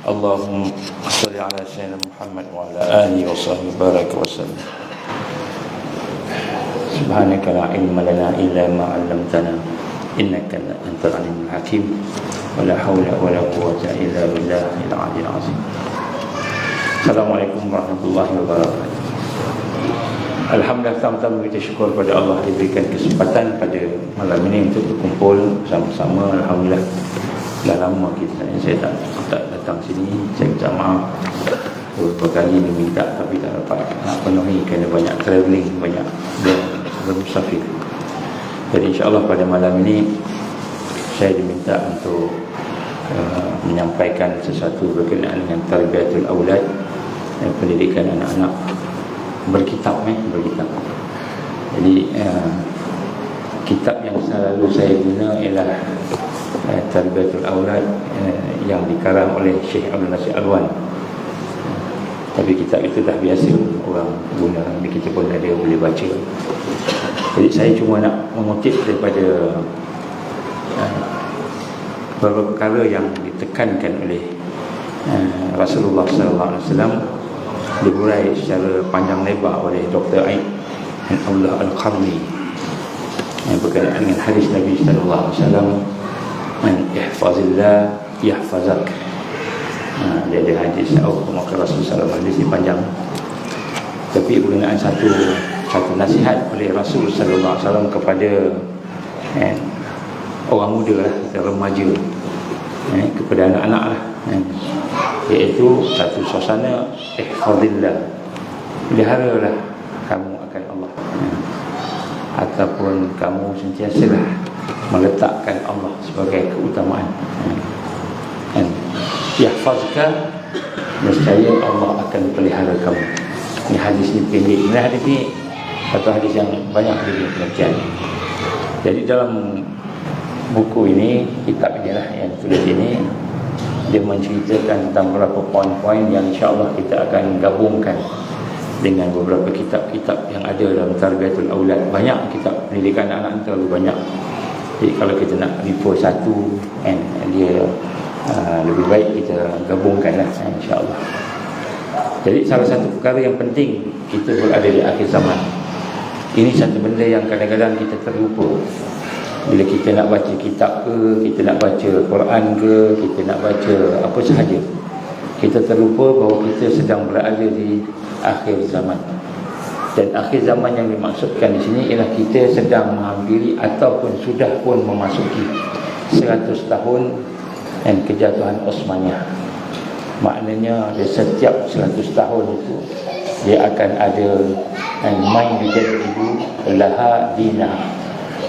Allahumma salli ala sayyidina Muhammad wa ala alihi wa sahbihi baraka wa sallam. Subhanaka la ilma lana illa ma 'allamtana innaka antal alimul hakim. Wa la haula wa la quwwata illa billahil aliyyil azim. Assalamualaikum warahmatullahi wabarakatuh. Alhamdulillah, pertama-tama kita syukur pada Allah diberikan kesempatan pada malam ini untuk berkumpul bersama-sama. Alhamdulillah, dah lama saya tak datang sini. Saya minta maaf beberapa kali diminta tapi tak dapat nak penuhi kerana banyak travelling, banyak bermusafir. Jadi insyaAllah pada malam ini saya diminta untuk menyampaikan sesuatu berkenaan dengan tarbiyatul aulad, pendidikan anak-anak, berkitab. Jadi kitab yang selalu saya guna ialah Tarbiyatul Aulad yang dikarang oleh Syekh Abdul Nasir Alwan. Tapi kitab itu dah biasa orang guna, kita pun ada boleh baca. Jadi saya cuma nak mengutip daripada beberapa perkara yang ditekankan oleh Rasulullah SAW, diurai secara panjang lebar oleh Dr. Aid bin Abdullah Al-Qarni yang berkenaan dengan hadis Nabi SAW, man ihfazillah yahfazak. Dia ada hadis maka Rasulullah SAW, hadis ini panjang tapi berkenaan satu nasihat oleh Rasul SAW kepada orang muda lah, remaja, kepada anak-anak lah, iaitu satu suasana ihfazillah, peliharalah kamu akan Allah, ataupun kamu sentiasalah meletakkan Allah sebagai keutamaan. Yahfazka, nescaya Allah akan pelihara kamu. Ini hadis ni pendek. Ini hadis ni satu hadis yang banyak pengertian. Jadi dalam buku ini, kitab ini lah yang tulis ini, dia menceritakan tentang beberapa poin-poin yang insya-Allah kita akan gabungkan dengan beberapa kitab-kitab yang ada dalam Tarbiyatul Aulad. Banyak kitab pendidikan anak-anak, terlalu banyak. Jadi kalau kita nak refer satu, dia lebih baik kita gabungkanlah, insya-Allah. Jadi salah satu perkara yang penting, kita berada di akhir zaman. Ini satu benda yang kadang-kadang kita terlupa. Bila kita nak baca kitab ke, kita nak baca Quran ke, kita nak baca apa sahaja, kita terlupa bahawa kita sedang berada di akhir zaman. Dan akhir zaman yang dimaksudkan di sini ialah kita sedang menghampiri ataupun sudah pun memasuki 100 tahun dan kejatuhan Osmaniyah. Maknanya di setiap 100 tahun itu dia akan ada main dijadidu laha dina,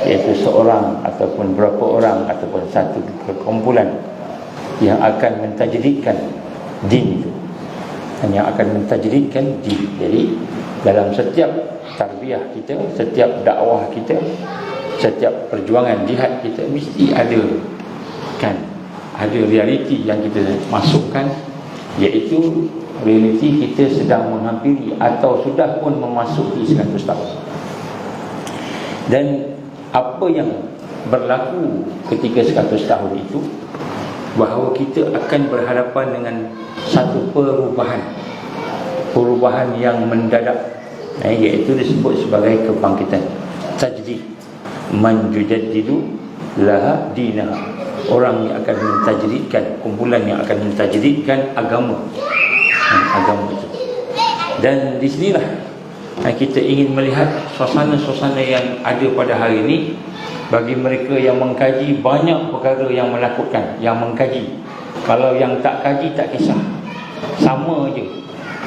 iaitu seorang ataupun berapa orang ataupun satu perkumpulan yang akan mentajdidkan din itu, yang akan mentajdidkan din. Jadi dalam setiap tarbiyah kita, setiap dakwah kita, setiap perjuangan jihad kita, mesti ada realiti yang kita masukkan, iaitu realiti kita sedang menghampiri atau sudah pun memasuki 100 tahun. Dan apa yang berlaku ketika 100 tahun itu, bahawa kita akan berhadapan dengan satu perubahan yang mendadak, iaitu disebut sebagai kebangkitan, tajdid. Man yujaddidu laha dinaha, orang yang akan mentajdidkan, kumpulan yang akan mentajdidkan agama itu. Dan di sinilah kita ingin melihat suasana-suasana yang ada pada hari ini. Bagi mereka yang mengkaji, banyak perkara yang menakutkan, yang mengkaji. Kalau yang tak kaji, tak kisah, sama je.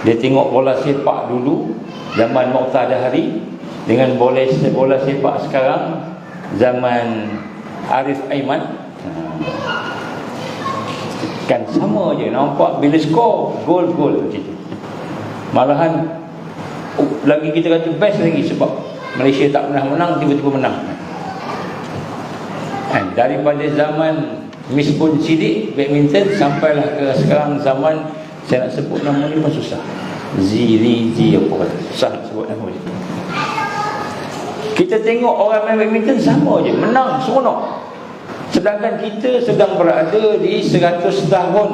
Dia tengok bola sepak dulu zaman Muqtada Hari dengan bola sepak sekarang zaman Arif Aiman, kan sama je. Nampak bila skor gol macam tu. Malahan lagi kita kata best lagi, sebab Malaysia tak pernah menang, tiba-tiba menang. Daripada zaman Misbun Sidik badminton sampailah ke sekarang zaman, saya nak sebut nama ni pun susah, Ziri apa kata, susah nak sebut nama dia. Kita tengok orang main badminton sama je, menang seronok. Sedangkan kita sedang berada di 100 tahun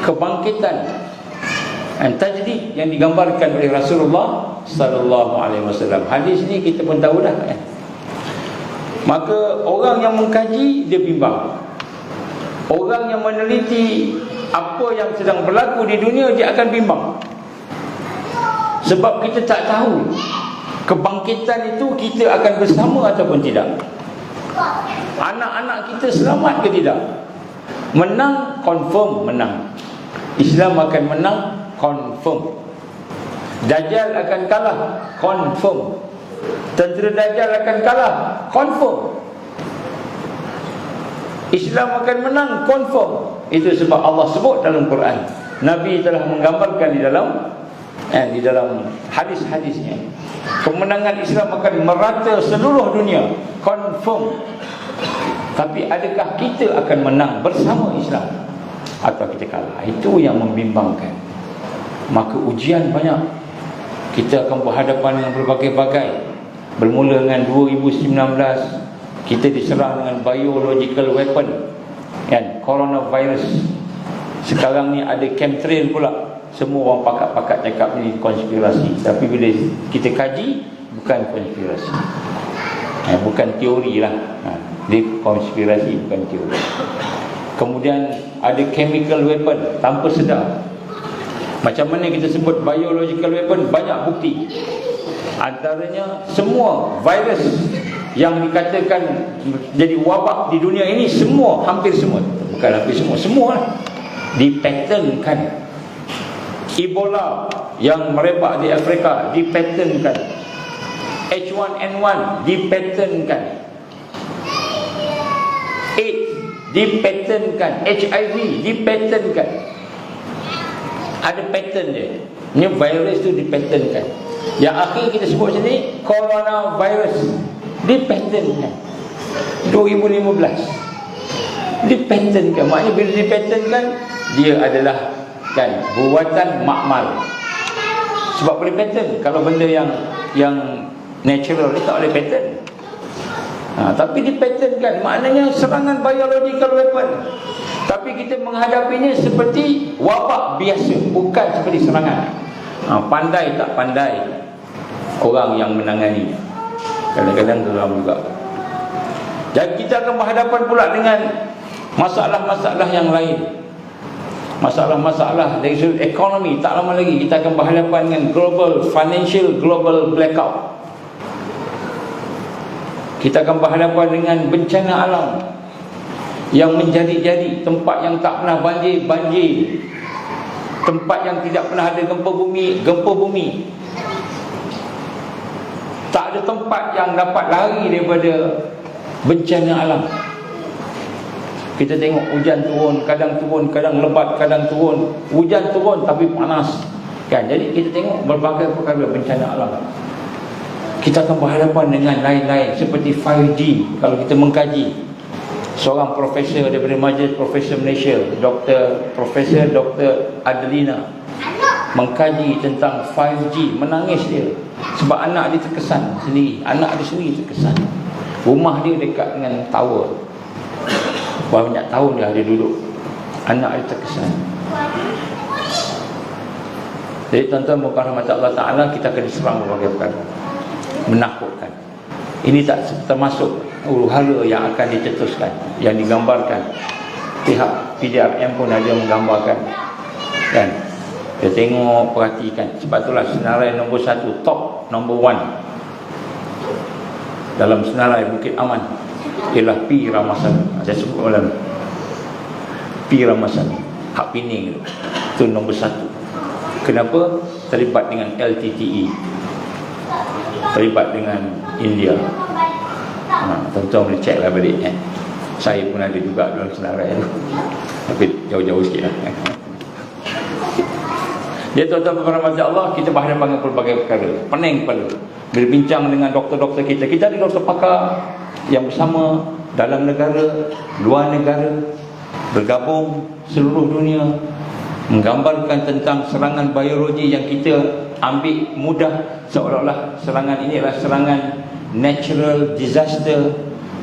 kebangkitan tajdid yang digambarkan oleh Rasulullah sallallahu alaihi wasallam. Hadis ni kita pun tahu dah kan. Maka orang yang mengkaji dia bimbang. Orang yang meneliti apa yang sedang berlaku di dunia dia akan bimbang. Sebab kita tak tahu kebangkitan itu kita akan bersama ataupun tidak. Anak-anak kita selamat ke tidak? Menang, confirm menang. Islam akan menang, confirm. Dajjal akan kalah, confirm. Tentera Dajjal akan kalah, confirm. Islam akan menang, confirm. Itu sebab Allah sebut dalam Quran. Nabi telah menggambarkan di dalam hadis-hadisnya. Kemenangan Islam akan merata seluruh dunia, confirm. Tapi adakah kita akan menang bersama Islam atau kita kalah? Itu yang membimbangkan. Maka ujian banyak. Kita akan berhadapan dengan berbagai-bagai. Bermula dengan 2019, kita diserang dengan biological weapon, kan, coronavirus. Sekarang ni ada chemtrail pula. Semua orang pakat-pakat cakap ni konspirasi. Tapi bila kita kaji, bukan konspirasi, bukan teori lah. Dia konspirasi, bukan teori. Kemudian ada chemical weapon tanpa sedar. Macam mana kita sebut biological weapon? Banyak bukti. Antaranya semua virus yang dikatakan jadi wabak di dunia ini, semua, hampir semua, bukan hampir semua, semua dipatentkan. Ebola yang merebak di Afrika dipatentkan. H1N1 dipatentkan. AIDS dipatentkan. HIV dipatentkan. Ada patent dia. Ini virus tu dipatentkan. Yang akhir kita sebut sini coronavirus dipatentkan 2015. Dipatentkan. Maknanya bila dipatentkan, dia adalah kan buatan makmal. Sebab boleh patent. Kalau benda yang natural dia tak boleh patent. Tapi dipatentkan, maknanya serangan biological weapon. Tapi kita menghadapinya seperti wabak biasa, bukan seperti serangan. Pandai tak pandai orang yang menangani, kadang-kadang geram juga. Dan kita akan berhadapan pula dengan masalah-masalah yang lain. Masalah-masalah dari sudut ekonomi. Tak lama lagi kita akan berhadapan dengan global blackout. Kita akan berhadapan dengan bencana alam yang menjadi-jadi. Tempat yang tak pernah banjir. Tempat yang tidak pernah ada gempa bumi. Tak ada tempat yang dapat lari daripada bencana alam. Kita tengok hujan turun, kadang lebat, kadang turun. Hujan turun tapi panas, kan? Jadi kita tengok berbagai perkara bencana alam. Kita akan berhadapan dengan lain-lain seperti 5G. Kalau kita mengkaji, seorang profesor daripada Majlis Profesor Malaysia, Profesor Dr. Adelina, mengkaji tentang 5G. Menangis dia sebab anak dia terkesan sendiri. Anak dia sendiri terkesan. Rumah dia dekat dengan tower. Banyak tahun dia ada duduk. Anak dia terkesan. Jadi tuan-tuan bukan rahmat Allah Ta'ala, kita akan diserang berbagai perkara, menakutkan. Ini tak termasuk huru-hara yang akan dicetuskan, yang digambarkan. Pihak PDRM pun ada menggambarkan, kan? Dia tengok, perhatikan. Sebab itulah senarai nombor 1, top nombor 1 dalam senarai Bukit Aman ialah P. Ramasani. Saya sebut malam P. Ramasani, Hak Pining itu nombor 1. Kenapa? Terlibat dengan LTTE, terlibat dengan India. Tuan-tuan boleh cek lah balik. Saya pun ada juga dalam senarai itu, tapi jauh-jauh sikit lah. Dia tuan-tuan berhormat Allah, kita berhadapan dengan pelbagai perkara. Pening kepala berbincang dengan doktor-doktor kita. Kita ada doktor pakar yang bersama dalam negara, luar negara, bergabung seluruh dunia, menggambarkan tentang serangan biologi yang kita ambil mudah, seolah-olah serangan ini adalah serangan natural disaster,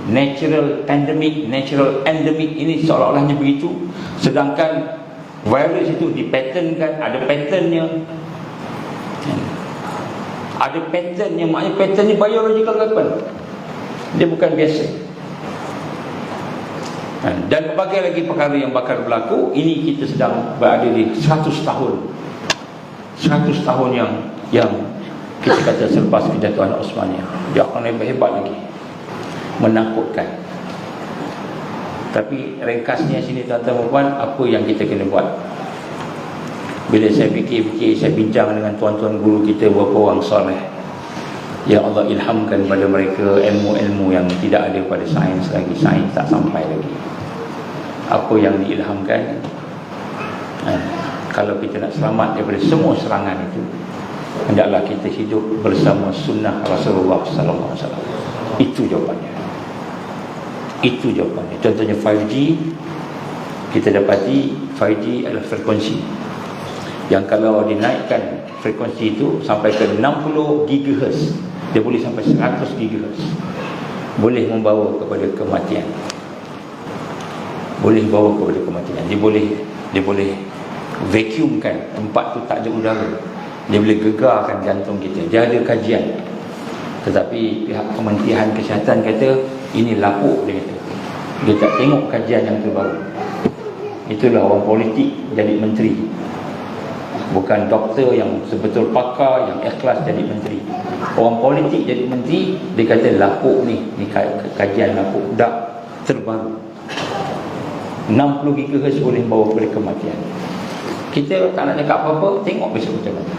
natural pandemic, natural endemic. Ini seolah-olahnya begitu. Sedangkan Virus itu dipatternkan, ada patternnya. Ada patternnya, maknanya patternnya biological weapon. Dia bukan biasa. Dan berbagai lagi perkara yang bakal berlaku. Ini kita sedang berada di 100 tahun. 100 tahun yang kita kata selepas kejatuhan Osmaniyah. Dia akan lebih hebat lagi, menakutkan. Tapi ringkasnya sini tuan-tuan dan puan, apa yang kita kena buat? Bila saya fikir-fikir, saya bincang dengan tuan-tuan guru kita, beberapa orang soleh yang Allah ilhamkan pada mereka ilmu-ilmu yang tidak ada pada sains lagi. Sains tak sampai lagi. Apa yang diilhamkan, kalau kita nak selamat daripada semua serangan itu, hendaklah kita hidup bersama sunnah Rasulullah sallallahu alaihi wasallam. Itu jawapannya. Itu jawapannya. Contohnya 5G, kita dapati 5G adalah frekuensi yang kalau dinaikkan frekuensi itu sampai ke 60 GHz, dia boleh sampai 100 GHz, boleh membawa kepada kematian. Boleh bawa kepada kematian. Dia boleh vacuumkan tempat tu, tak ada udara. Dia boleh gegarkan jantung kita. Dia ada kajian. Tetapi pihak Kementerian Kesihatan kata ini lapuk, dia kata. Dia tak tengok kajian yang terbaru. Itulah orang politik jadi menteri. Bukan doktor yang sebetul pakar, yang ikhlas jadi menteri. Orang politik jadi menteri, dia kata lapuk ni kajian lapuk, tak terbaru. 60 GHz boleh bawa kepada kematian. Kita tak nak cakap apa-apa, tengok besok macam mana.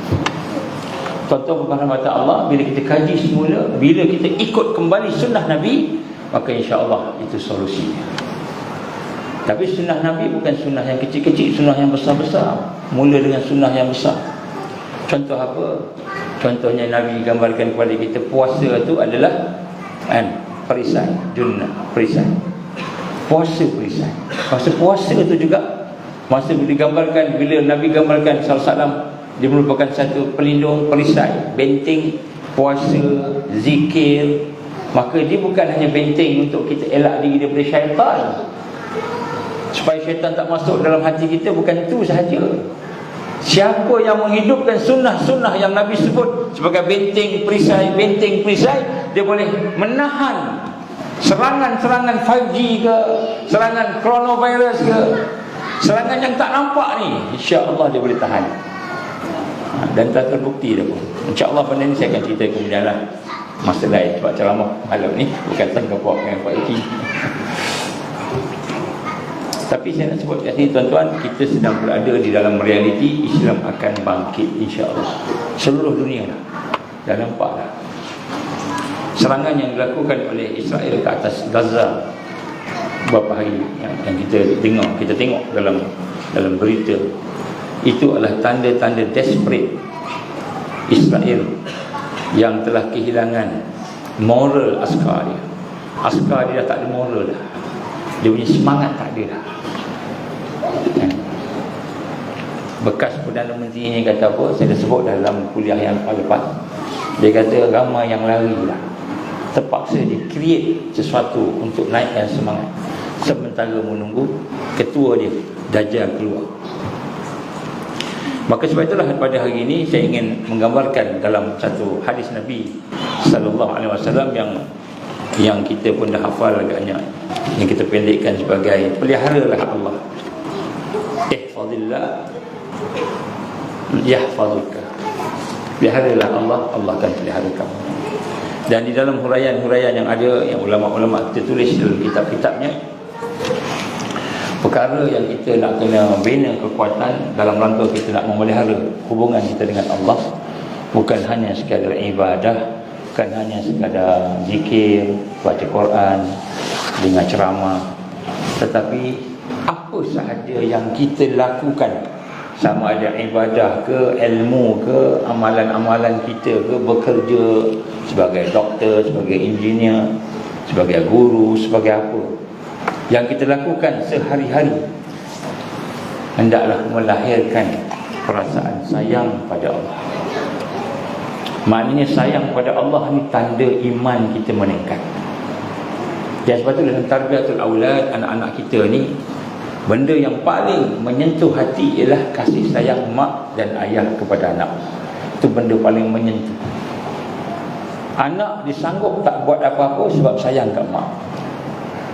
Tuan-tuan berhormat Allah, bila kita kaji semula, bila kita ikut kembali sunnah Nabi, maka insya-Allah itu solusinya. Tapi sunnah Nabi bukan sunnah yang kecil-kecil, sunnah yang besar-besar. Mula dengan sunnah yang besar. Contoh apa? Contohnya Nabi gambarkan kepada kita, puasa itu adalah perisai, junnah, perisai. Puasa perisai. Masa puasa itu juga, masa digambarkan, bila Nabi gambarkan SAW, dia merupakan satu pelindung, perisai, benteng, puasa, zikir. Maka dia bukan hanya benteng untuk kita elak diri daripada syaitan, supaya syaitan tak masuk dalam hati kita. Bukan itu sahaja. Siapa yang menghidupkan sunnah-sunnah yang Nabi sebut sebagai benteng perisai, dia boleh menahan serangan-serangan 5G ke, serangan coronavirus ke, serangan yang tak nampak ni. InsyaAllah dia boleh tahan. Dan tak terbukti dah pun. InsyaAllah pada ni saya akan cerita kemudian lah, masa lain. Sebab ceramah malam ni bukan tangkap dengan Pak Eki. Tapi saya nak sebut kat sini tuan-tuan, kita sedang berada di dalam realiti Islam akan bangkit insya-Allah. Seluruh dunia dah. Dah nampak dah. Serangan yang dilakukan oleh Israel ke atas Gaza beberapa hari yang kita dengar, kita tengok dalam berita, itu adalah tanda-tanda desperate Israel yang telah kehilangan moral askar dia. Askar dia dah tak ada moral dah. Dia punya semangat tak ada dah. Bekas Perdana Menteri ini kata apa? Saya dah sebut dalam kuliah yang lepas. Dia kata ramai yang lari lah. Terpaksa dia create sesuatu untuk naikkan semangat, sementara menunggu ketua dia Dajjal keluar. Maka sebab itulah pada hari ini saya ingin menggambarkan dalam satu hadis Nabi sallallahu alaihi wasallam yang kita pun dah hafal agaknya, yang kita pendekkan sebagai peliharalah Allah. Ihfazillah yahfazuka. Peliharalah Allah, Allah akan pelihara kamu. Dan di dalam huraian-huraian yang ada, yang ulama-ulama kita tulis dalam kitab-kitabnya, perkara yang kita nak kena bina kekuatan dalam rangka kita nak memelihara hubungan kita dengan Allah, bukan hanya sekadar ibadah, bukan hanya sekadar zikir, baca Quran, dengar ceramah, tetapi apa sahaja yang kita lakukan, sama ada ibadah ke, ilmu ke, amalan-amalan kita ke, bekerja sebagai doktor, sebagai engineer, sebagai guru, sebagai apa yang kita lakukan sehari-hari, hendaklah melahirkan perasaan sayang pada Allah. Maknanya sayang pada Allah ni tanda iman kita meningkat. Dan sebab itu dalam tarbiyatul aulad, anak-anak kita ni Benda yang paling menyentuh hati ialah kasih sayang mak dan ayah kepada anak. Itu benda paling menyentuh. Anak disanggup tak buat apa-apa sebab sayang kat mak.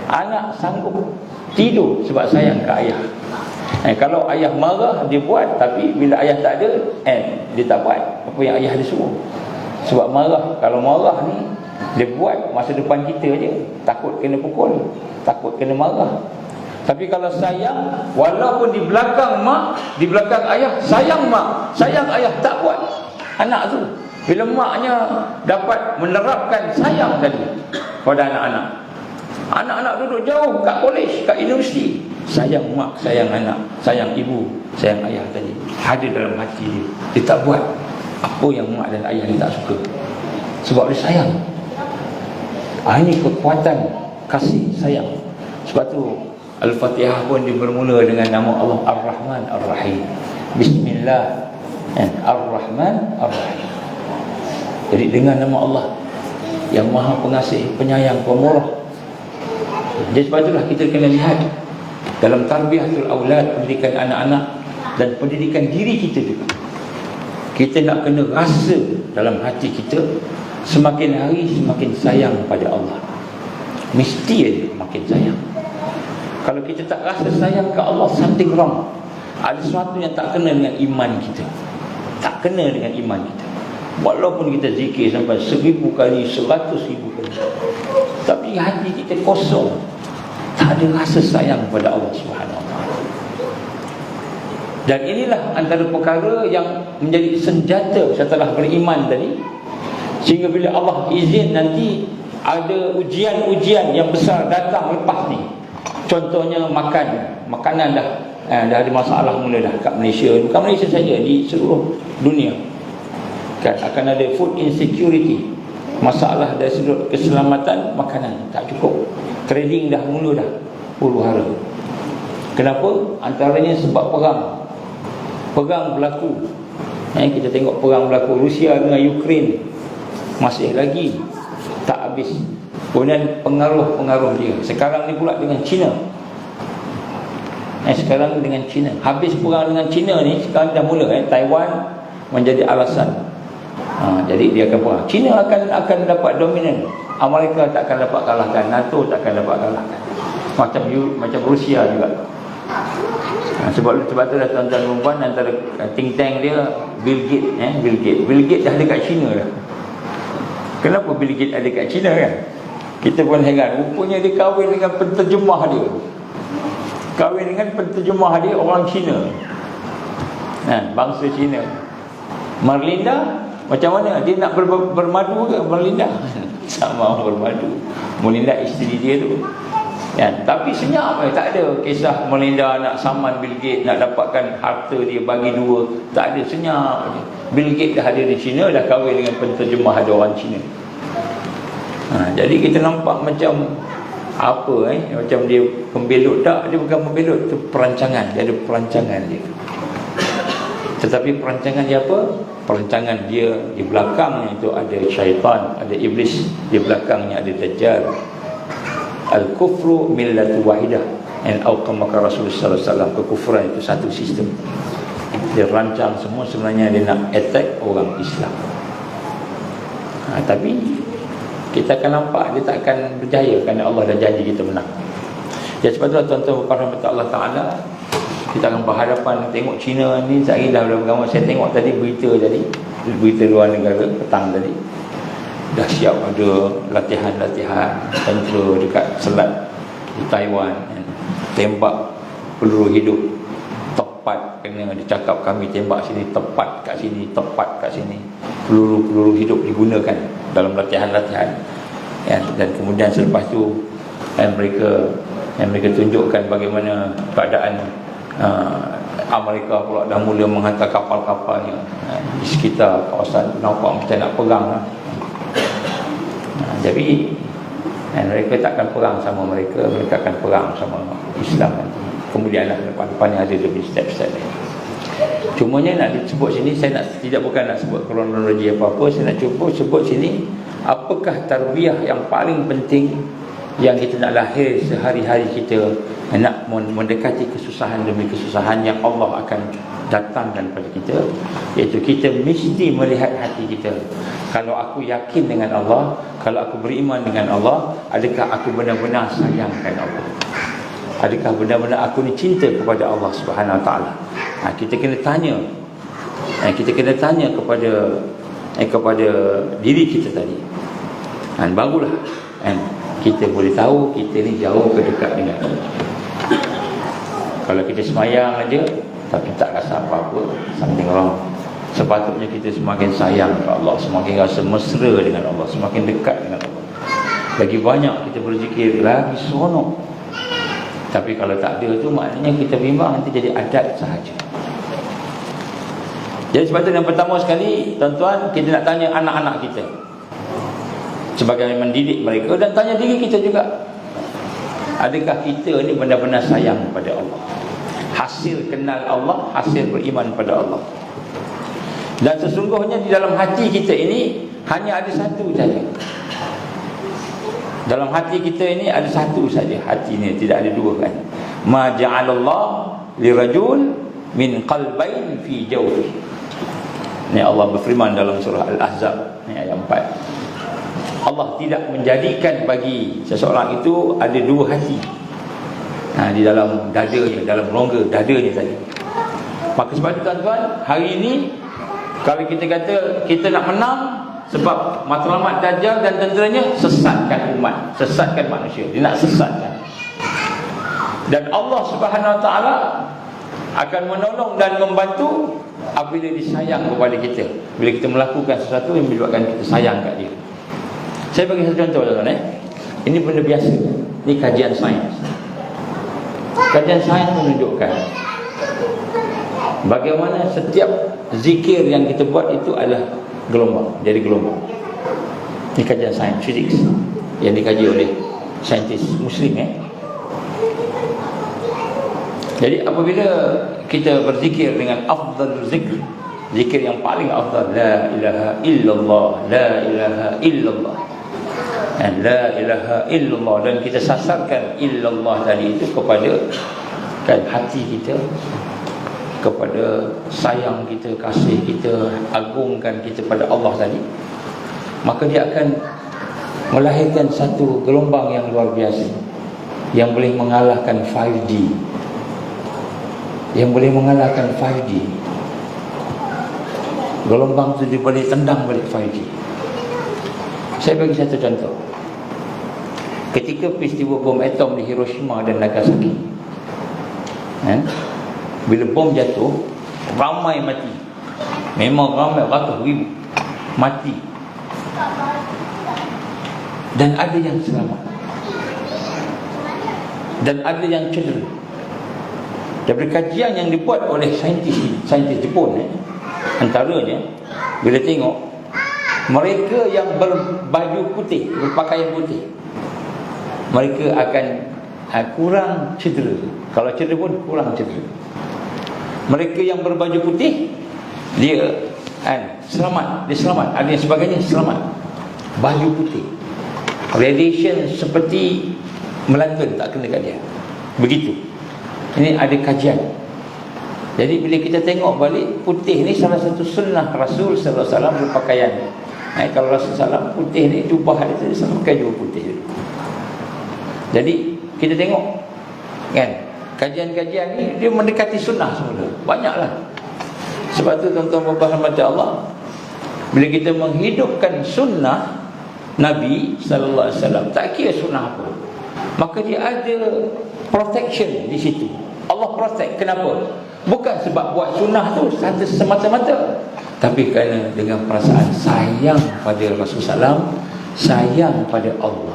Anak sanggup tidur sebab sayang kat ayah. Kalau ayah marah dia buat, tapi bila ayah tak ada, dia tak buat apa yang ayah dia suruh. Sebab marah, kalau marah ni dia buat masa depan kita je, takut kena pukul, takut kena marah. Tapi kalau sayang, walaupun di belakang mak, di belakang ayah, sayang mak, sayang ayah, tak buat. Anak tu bila maknya dapat menerapkan sayang tadi pada anak-anak, anak-anak duduk jauh kat kolej, kat universiti, sayang mak, sayang anak, sayang ibu, sayang ayah tadi ada dalam hati dia. Dia tak buat apa yang mak dan ayah dia tak suka, sebab dia sayang. Ini kekuatan kasih sayang. Sebab tu Al-Fatihah pun dia bermula dengan nama Allah Ar-Rahman Ar-Rahim. Bismillah Ar-Rahman Ar-Rahim. Jadi dengan nama Allah yang Maha Pengasih, Penyayang, Pemurah. Jadi sebab itulah kita kena lihat dalam tarbiyatul aulad, pendidikan anak-anak dan pendidikan diri kita juga. Kita nak kena rasa dalam hati kita semakin hari semakin sayang pada Allah. Mesti ada makin sayang. Kalau kita tak rasa sayang ke Allah, something wrong. Ada sesuatu yang tak kena dengan iman kita. Tak kena dengan iman kita. Walaupun kita zikir sampai 1000 kali, 100,000 kali, tapi hati kita kosong, tak ada rasa sayang pada Allah Subhanahu Wa Taala. Dan inilah antara perkara yang menjadi senjata setelah beriman tadi, sehingga bila Allah izin nanti ada ujian-ujian yang besar datang lepas ni. Contohnya makanan dah ada masalah mula dah kat Malaysia. Bukan Malaysia saja, di seluruh dunia kan akan ada food insecurity. Masalah dari sudut keselamatan makanan tak cukup. Trading dah mula dah huru-hara. Kenapa? Antaranya sebab perang berlaku. Kita tengok perang berlaku Rusia dengan Ukraine, masih lagi tak habis. Kemudian pengaruh-pengaruh dia sekarang ni pula dengan China. Sekarang dengan China, habis perang dengan China ni, sekarang dah mula Taiwan menjadi alasan. Jadi dia akan perang. China akan dapat dominan. Amerika tak akan dapat kalahkan, NATO tak akan dapat kalahkan. Macam Rusia juga. Sebab tu dah tuan-tuan perempuan, antara think tank dia Bill Gates dah ada kat China dah. Kenapa Bill Gates ada kat China kan? Kita pun heran. Rupanya dia kahwin dengan penterjemah dia. Kahwin dengan penterjemah dia orang Cina. Bangsa Cina. Marlinda macam mana? Dia nak bermadu ke Marlinda? Sama bermadu. Marlinda isteri dia tu. Tapi senyap, tak ada kisah Marlinda nak saman Bill Gates, nak dapatkan harta dia bagi dua. Tak ada, senyap. Bill Gates dah ada di China, dah kahwin dengan penterjemah ada orang Cina. Jadi kita nampak macam apa macam dia pembelot. Tak, dia bukan pembelot, itu perancangan. Dia ada perancangan dia. Tetapi perancangan dia apa? Perancangan dia di belakangnya itu ada syaitan, ada iblis. Di belakangnya ada Dajjal. Al-kufru millatu wahidah. Atau kama Rasulullah sallallahu alaihi wasallam, kekufuran itu satu sistem. Dia rancang semua sebenarnya dia nak attack orang Islam. Tapi kita akan nampak dia tak akan berjaya kerana Allah dah janji kita menang. Ya, sebab itulah tuan-tuan rahmat Allah Ta'ala, kita akan berhadapan tengok China ni. Sehari dah berapa saya tengok tadi berita luar negara petang tadi, dah siap ada latihan-latihan tentera dekat selat di Taiwan, tembak peluru hidup tepat, kena dicakap kami tembak sini tepat kat sini, tepat kat sini. Peluru-peluru hidup digunakan dalam latihan-latihan. Dan kemudian selepas tu mereka tunjukkan bagaimana keadaan Amerika pula dah mula menghantar kapal-kapalnya di sekitar kawasan. Nampak macam nak perang lah. Jadi mereka takkan perang sama mereka akan perang sama Islam nanti. Kemudianlah depan-depan yang ada lebih step-step. Cumanya nak disebut sini, saya bukan nak sebut kronologi apa-apa. Saya nak cuba sebut sini apakah tarbiyah yang paling penting yang kita nak lahir sehari-hari kita nak mendekati kesusahan demi kesusahan yang Allah akan datangkan pada kita, iaitu kita mesti melihat hati kita. Kalau aku yakin dengan Allah, kalau aku beriman dengan Allah, adakah aku benar-benar sayangkan Allah? Adakah benar-benar aku ni cinta kepada Allah Subhanahu Wa Taala? Kita kena tanya. Kita kena tanya kepada diri kita tadi. Barulah kita boleh tahu kita ni jauh ke dekat dengan Allah. Kalau kita semayang aja tapi tak rasa apa-apa, something wrong. Sepatutnya kita semakin sayang kepada Allah, semakin rasa mesra dengan Allah, semakin dekat dengan Allah. Lagi banyak kita berzikir, lagi seronok. Tapi kalau tak ada tu, maknanya kita bimbang nanti jadi adat sahaja. Jadi sebab itu yang pertama sekali, tuan-tuan, kita nak tanya anak-anak kita sebagai mendidik mereka, dan tanya diri kita juga. Adakah kita ni benar-benar sayang pada Allah? Hasil kenal Allah, hasil beriman pada Allah. Dan sesungguhnya di dalam hati kita ini hanya ada satu saja. Dalam hati kita ini ada satu saja. Hati ini tidak ada dua kan. Ma ja'alallah lirajul min qalbayn fi jawfi. Ini Allah berfirman dalam surah Al-Ahzab ayat 4. Allah tidak menjadikan bagi seseorang itu ada dua hati di dalam dadanya, dalam rongga dadanya tadi. Maka sebab itu tuan-tuan, hari ini kalau kita kata kita nak menang, sebab matlamat Dajjal dan tenteranya sesatkan umat, sesatkan manusia, dia nak sesatkan. Dan Allah Subhanahu Wa Taala akan menolong dan membantu apabila disayang kepada kita, bila kita melakukan sesuatu yang menyebabkan kita sayang kat dia. Saya bagi satu contoh tuan-tuan. Ini benda biasa. Ini kajian sains. Kajian sains menunjukkan bagaimana setiap zikir yang kita buat itu adalah gelombang, jadi gelombang. Ini kajian sains, physics yang dikaji oleh saintis Muslim. Jadi apabila kita berzikir dengan afdal zikr, zikir yang paling afdal, la ilaha illallah, la ilaha illallah, la ilaha illallah, dan kita sasarkan illallah tadi itu kepada hati kita, kepada sayang kita, kasih kita, agungkan kita pada Allah tadi, maka dia akan melahirkan satu gelombang yang luar biasa, yang boleh mengalahkan 5G, yang boleh mengalahkan 5G. Gelombang itu dia boleh tendang balik 5G. Saya bagi satu contoh. Ketika peristiwa bom atom di Hiroshima dan Nagasaki, bila bom jatuh, ramai mati. Memang ramai, ratus ribu mati. Dan ada yang selamat, dan ada yang cedera. Daripada kajian yang dibuat oleh saintis Jepun, antaranya bila tengok mereka yang berbaju putih, berpakaian putih, mereka akan kurang cedera. Kalau cedera pun kurang cedera. Mereka yang berbaju putih, dia selamat, dia selamat. Ada yang sebagainya selamat. Baju putih, radiation seperti melantun, tak kena kat dia. Begitu. Ini ada kajian. Jadi bila kita tengok balik, putih ni salah satu sunnah Rasul sallallahu alaihi wasallam berpakaian. Kalau Rasul sallallahu putih ni, jubah dia selalu pakai jubah putih. Jadi kita tengok kan, kajian-kajian ni dia mendekati sunnah semula. Banyaklah. Sebab tu tuan-tuan berbahagia Allah, bila kita menghidupkan sunnah Nabi sallallahu alaihi wasallam, tak kira sunnah apa, maka dia ada protection di situ. Allah protect. Kenapa? Bukan sebab buat sunnah tu semata-mata, tapi kerana dengan perasaan sayang pada Rasulullah SAW, sayang pada Allah,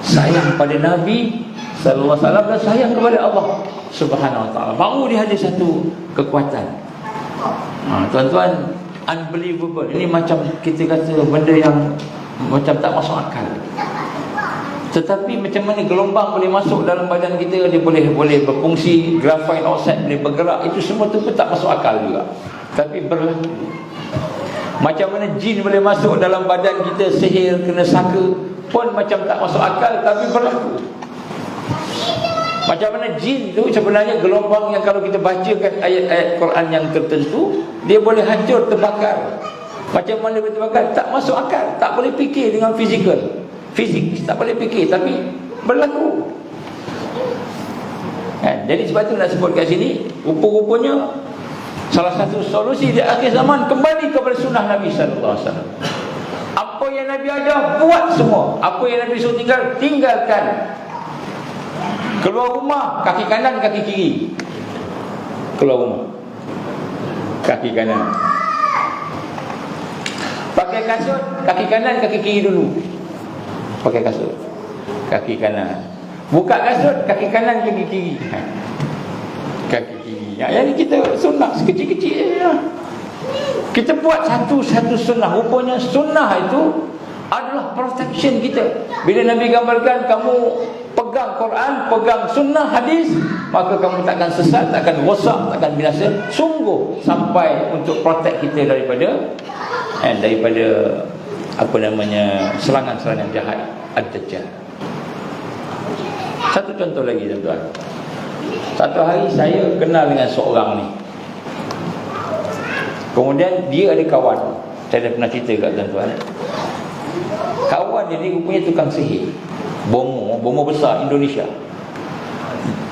sayang pada Nabi sallallahu alaihi wasallam, dan sayang kepada Allah Subhanahu wa taala. Baru dia ada satu kekuatan. Tuan-tuan, unbelievable. Ini macam kita kata benda yang macam tak masuk akal. Tetapi macam mana gelombang boleh masuk dalam badan kita, dia boleh berfungsi, graphene oxide boleh bergerak, itu semua tu pun tak masuk akal juga. Tapi berlaku. Macam mana jin boleh masuk dalam badan kita, sihir, kena saka, pun macam tak masuk akal, tapi berlaku. Macam mana jin tu sebenarnya gelombang yang kalau kita bacakan ayat-ayat Quran yang tertentu, dia boleh hancur, terbakar. Macam mana boleh terbakar? Tak masuk akal, tak boleh fikir dengan fisik, tak boleh fikir, tapi berlaku. Jadi sebab tu nak sebut kat sini, rupa-rupanya salah satu solusi di akhir zaman kembali kepada sunnah Nabi sallallahu alaihi wasallam. Apa yang Nabi ajar, buat semua. Apa yang Nabi suruh tinggalkan. Keluar rumah, kaki kanan, kaki kiri. Keluar rumah, kaki kanan. Pakai kasut, kaki kanan, kaki kiri dulu. Pakai kasut, kaki kanan. Buka kasut, kaki kanan, kaki kiri. Kaki kiri. Yang ni kita sunnah sekecil-kecil je. Kita buat satu-satu sunnah. Rupanya sunnah itu adalah protection kita. Bila Nabi gambarkan kamu pegang Quran, pegang sunnah, hadis, maka kamu takkan sesat, takkan rosak, takkan binasa. Sungguh sampai untuk protect kita daripada serangan-serangan jahat Ad-Dajjal. Satu contoh lagi tuan-tuan. Satu hari saya kenal dengan seorang ni. Kemudian dia ada kawan. Saya dah pernah cerita kat tuan-tuan. Kawan dia ni rupanya tukang sihir. Bomo besar Indonesia.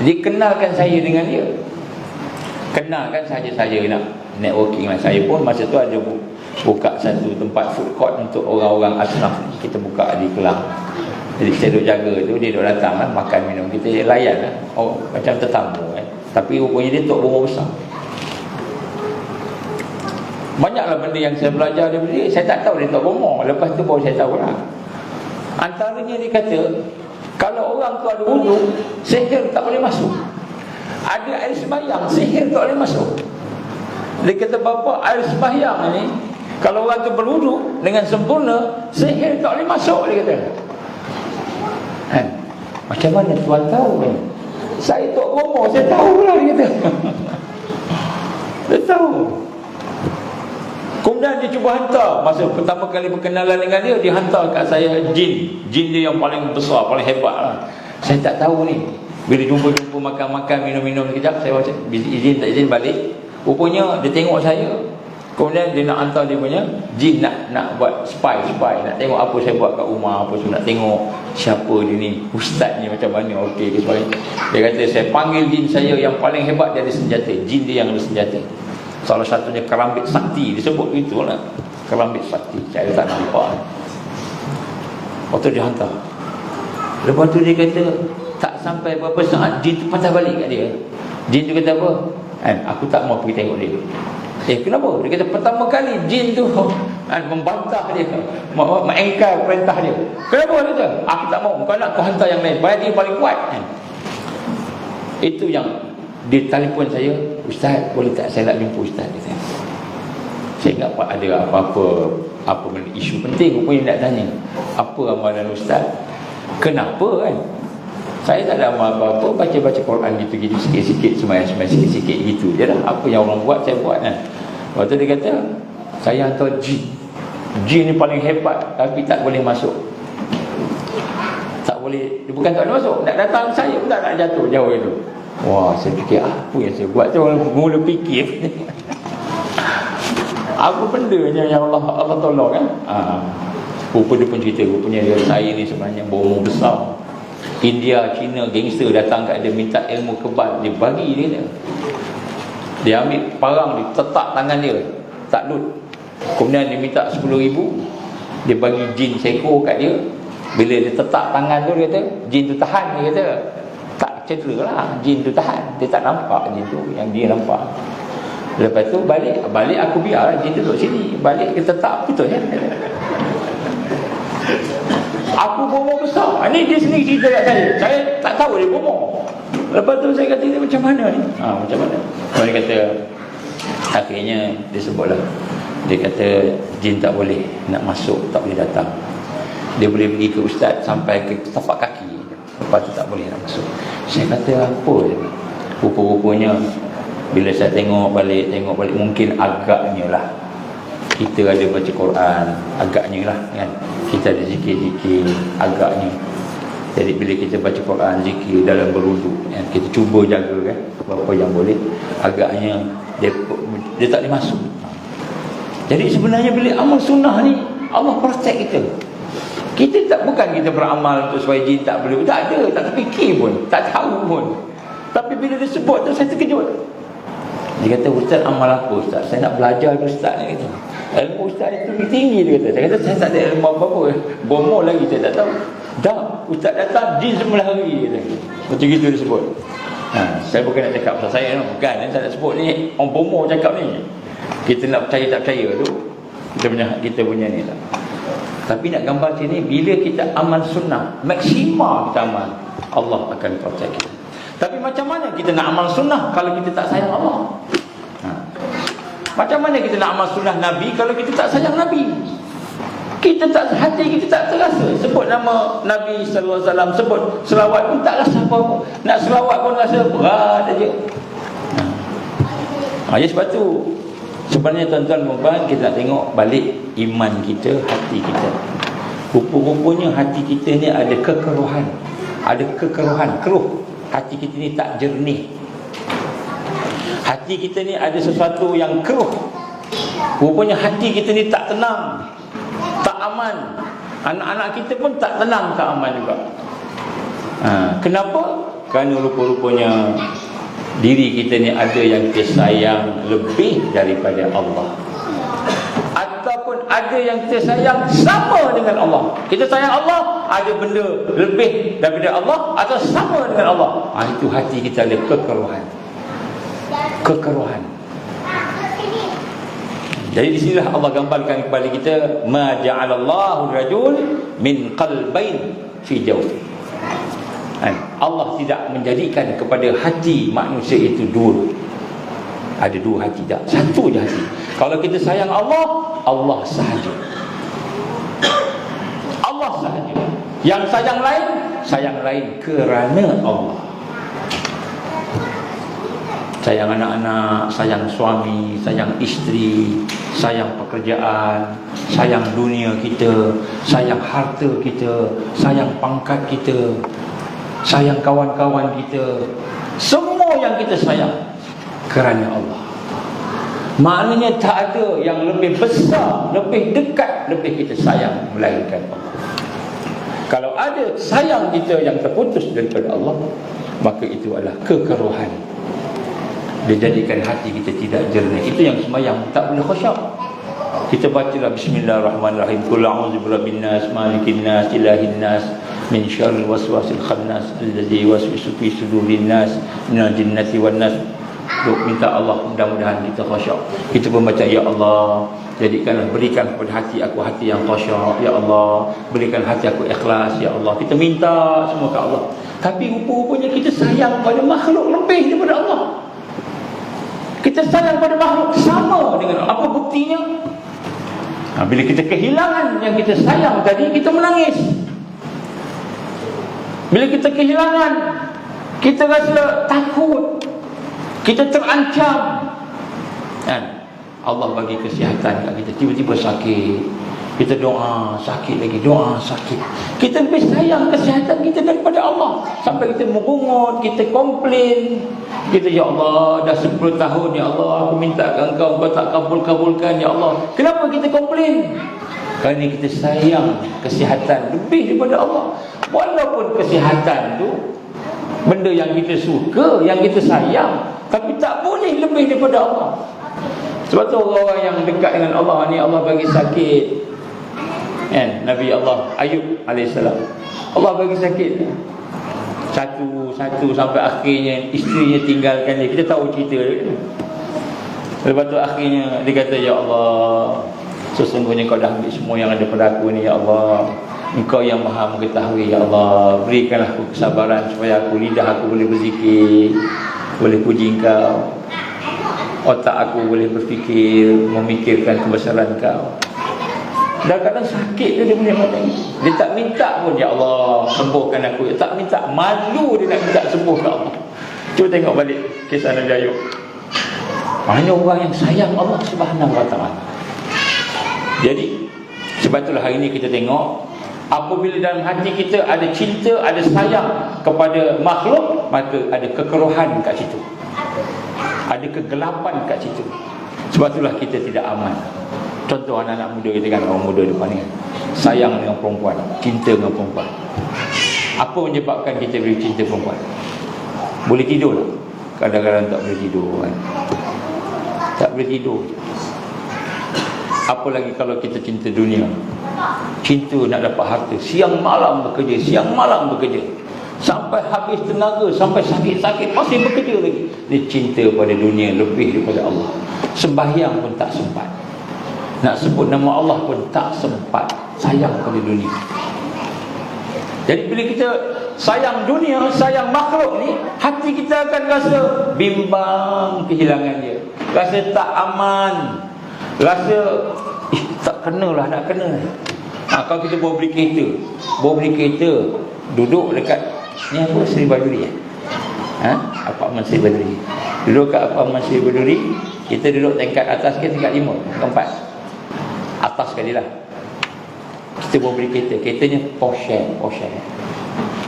Dia kenalkan saya dengan dia. Kenalkan saja nak networking lah. Saya pun masa tu ada buka satu tempat food court untuk orang-orang asnaf. Kita buka di Kelang. Jadi saya duduk jaga tu, dia duduk datang lah, makan minum, kita layan lah. Oh, macam tetamu Tapi rupanya dia tok bomo besar. Banyaklah benda yang saya belajar daripada dia. Saya tak tahu dia tok bomo. Lepas tu baru saya tahu lah. Antaranya dia kata, kalau orang tu ada wudu, sihir tak boleh masuk. Ada air sembahyang, sihir tak boleh masuk. Dia kata, bapa, air sembahyang ni, kalau orang tu berwudu dengan sempurna, sihir tak boleh masuk, dia kata. Macam mana tuan tahu kan? Saya tok bomo, saya tahu lah, dia kata. Dia tahu. Kemudian dia cuba hantar. Masa pertama kali berkenalan dengan dia, dia hantar kat saya jin. Jin dia yang paling besar, paling hebat lah. Saya tak tahu ni. Bila jumpa-jumpa, makan-makan, minum-minum sekejap, saya macam izin tak izin balik. Rupanya dia tengok saya. Kemudian dia nak hantar dia punya jin, nak buat spy. Nak tengok apa saya buat kat rumah, apa semua. Nak tengok siapa dia ni, ustaz ni macam mana, okey ke sebagainya. Dia kata, saya panggil jin saya yang paling hebat, dia ada senjata. Jin dia yang ada senjata. Salah satunya kerambit sakti, disebut itulah. Kerambit sakti, saya tak nampak. Waktu dia hantar. Lepas tu dia kata, tak sampai berapa saat, jin tu patah balik kat dia. Jin tu kata apa? Aku tak mau pergi tengok dia. Kenapa? Dia kata pertama kali jin tu membantah dia, mengingkar perintah dia. Kenapa dia kata? Aku tak mau, kau nak kau hantar yang lain, bayar dia paling kuat. Itu yang dia telefon saya, ustaz boleh tak saya nak jumpa ustaz, dia kata. Saya ingat ada apa benda isu penting, rupanya nak tanya apa amalan ustaz, kenapa kan. Saya tak ada amal apa-apa, baca-baca Quran gitu-gitu sikit-sikit, sembahyang sikit-sikit gitu je lah. Apa yang orang buat, saya buat kan. Lepas tu dia kata, saya hantar jin. Jin ni paling hebat, tapi tak boleh masuk. Tak boleh, dia bukan tak boleh masuk, nak datang saya pun tak nak jatuh jauh itu. Wah, saya fikir apa yang saya buat tu, orang mula fikir. Apa bendanya yang Allah tolong kan. Rupa dia pun cerita, rupanya saya ni sebenarnya bomo besar. India, China, gangster datang kat dia minta ilmu kebal, dia bagi dia. Dia ambil parang, dia tetak tangan dia, takluk. Kemudian dia minta 10,000, dia bagi jin seko kat dia. Bila dia tetak tangan tu, dia kata jin tu tahan, dia kata tak cedera lah, jin tu tahan. Dia tak nampak jin tu, yang dia nampak. Lepas tu balik aku biar jin tu duduk sini, balik kita tetak betul ya. Aku bomo besar. Ini dia sendiri cerita kat saya. Saya tak tahu dia bomo. Lepas tu saya kata dia macam mana ni? Macam mana? Dia kata akhirnya dia sebutlah. Dia kata jin tak boleh nak masuk, tak boleh datang. Dia boleh pergi ke ustaz sampai ke tapak kaki. Lepas tu tak boleh nak masuk. Saya kata apa je? Rupa-rupanya bila saya tengok balik mungkin agaknya lah kita ada baca Quran, agaknya lah kan, kita ada zikir-zikir, agaknya Jadi bila kita baca Quran, zikir dalam berwuduk, kita cuba jaga kan, apa yang boleh. Agaknya dia tak boleh masuk. Jadi sebenarnya bila amal sunnah ni, Allah protect kita. Kita tak, bukan kita beramal untuk supaya jin tak boleh, tak ada, tak terfikir pun, tak tahu pun. Tapi bila dia sebut tu, saya terkejut. Dia kata, "Ustaz, amal apa Ustaz? Saya nak belajar dengan Ustaz ni." Kata, "Ilmu Ustaz ni tinggi," dia kata. Saya kata, "Saya tak ada ilmu apa-apa, bomoh lagi saya tak tahu." "Dah, Ustaz datang, jin semula hari," kata. Macam gitu dia sebut. Saya bukan nak cakap pasal saya, bukan, saya nak sebut ni, orang bomoh cakap ni. Kita nak percaya tak percaya tu, kita punya ni lah. Tapi nak gambar sini, bila kita amal sunnah, maksima kita amal, Allah akan protect kita. Tapi macam mana kita nak amal sunnah kalau kita tak sayang Allah? Macam mana kita nak amal sunnah Nabi kalau kita tak sayang Nabi? Kita tak, hati kita tak terasa. Sebut nama Nabi sallallahu alaihi wasallam, sebut selawat pun tak rasa apa-apa. Nak selawat pun rasa berat aja. Ya, sebab tu sebenarnya tuan-tuan dan puan, kita nak tengok balik iman kita, hati kita. Rupa-rupanya hati kita ni ada kekeruhan. Ada kekeruhan, keruh. Hati kita ni tak jernih. Hati kita ni ada sesuatu yang keruh. Rupanya hati kita ni tak tenang, tak aman. Anak-anak kita pun tak tenang, tak aman juga. Kenapa? Kerana rupa-rupanya diri kita ni ada yang kita sayang lebih daripada Allah, ataupun ada yang kita sayang sama dengan Allah. Kita sayang Allah, ada benda lebih daripada Allah atau sama dengan Allah. Itu hati kita ada kekeruhan. Kekeruhan. Jadi di sinilah Allah gambarkan kepada kita, ma ja'alallahu rajul min qalbain fi jawfi. Allah tidak menjadikan kepada hati manusia itu dua. Ada dua hati, tak, satu je hati. Kalau kita sayang Allah, Allah sahaja. Allah sahaja. Yang sayang lain kerana Allah. Sayang anak-anak, sayang suami, sayang isteri, sayang pekerjaan, sayang dunia kita, sayang harta kita, sayang pangkat kita, sayang kawan-kawan kita. Semua yang kita sayang kerana Allah. Maknanya tak ada yang lebih besar, lebih dekat, lebih kita sayang melainkan Allah. Kalau ada sayang kita yang terputus daripada Allah, maka itu adalah kekeruhan. Dia jadikan hati kita tidak jernih. Itu yang sembahyang tak boleh khusyuk. Kita bacalah bismillahirrahmanirrahim, qul a'udzu birabbin nas, malikin nas, ilahin nas, min syarril waswasil khannas, allazi yuwaswisu fi sudurin nas, minal jinnati wan nas. Duk minta Allah mudah-mudahan kita khusyuk. Kita membaca, ya Allah, jadikanlah, berikan kepada hati aku hati yang khusyuk, ya Allah, berikan hati aku ikhlas, ya Allah. Kita minta semua ke Allah. Tapi rupa-rupanya kita sayang pada makhluk lebih daripada Allah. Kita sayang pada makhluk sama dengan Allah. Apa buktinya? Bila kita kehilangan yang kita sayang tadi, kita menangis. Bila kita kehilangan, kita rasa takut, kita terancam. Allah bagi kesihatan kat kita, tiba-tiba sakit, kita doa, sakit lagi, doa, sakit. Kita lebih sayang kesihatan kita daripada Allah. Sampai kita merungut, kita komplain. Kita, ya Allah, dah 10 tahun, ya Allah, aku minta ke engkau, engkau tak kabul-kabulkan, ya Allah. Kenapa kita komplain? Kerana kita sayang kesihatan lebih daripada Allah. Walaupun kesihatan tu benda yang kita suka, yang kita sayang, tapi tak boleh lebih daripada Allah. Sebab tu orang yang dekat dengan Allah ni, Allah bagi sakit. Nabi Allah Ayub alaihissalam, Allah bagi sakit satu sampai akhirnya isterinya tinggalkan dia. Kita tahu cerita dia. Lepas tu akhirnya dia kata, ya Allah, sesungguhnya kau dah ambil semua yang ada pada aku ni, ya Allah. Engkau yang maha mengetahui, ya Allah. Berikanlah aku kesabaran supaya aku, lidah aku boleh berzikir, boleh puji engkau, otak aku boleh berfikir, memikirkan kebesaran kau. Dah kadang sakit dia boleh mati. Dia tak minta pun, ya Allah, sembuhkan aku. Dia tak minta, malu dia nak minta sembuh ke Allah. Cuba tengok balik kisah Nabi Ayub. Hanya orang yang sayang Allah Subhanahu wa ta'ala. Jadi sebab itulah hari ini kita tengok Apabila dalam hati kita ada cinta, ada sayang kepada makhluk, maka ada kekerohan kat situ, ada kegelapan kat situ. Sebab itulah kita tidak aman. Contoh anak-anak muda kita kan, orang muda depan ni kan, sayang dengan perempuan, cinta dengan perempuan. Apa menyebabkan kita boleh cinta perempuan? Boleh tidur tak? Kadang-kadang tak boleh tidur kan? Tak boleh tidur. Apa lagi kalau kita cinta dunia, cinta nak dapat harta, siang malam bekerja, siang malam bekerja, sampai habis tenaga, sampai sakit-sakit masih bekerja lagi. Dia cinta pada dunia lebih daripada Allah. Sembahyang pun tak sempat, nak sebut nama Allah pun tak sempat, sayang pada dunia. Jadi bila kita sayang dunia, sayang makhluk ni, hati kita akan rasa bimbang kehilangan dia, rasa tak aman, rasa tak kenalah, nak kena. Kalau kita bawa beli kereta, duduk dekat ni apa, Seri Baduri apartmen Seri Baduri, duduk kat apartmen Seri Baduri, kita duduk tingkat atas ke tingkat 5, tingkat 4 atas sekali lah. Kita bawa beli kereta, keretanya Porsche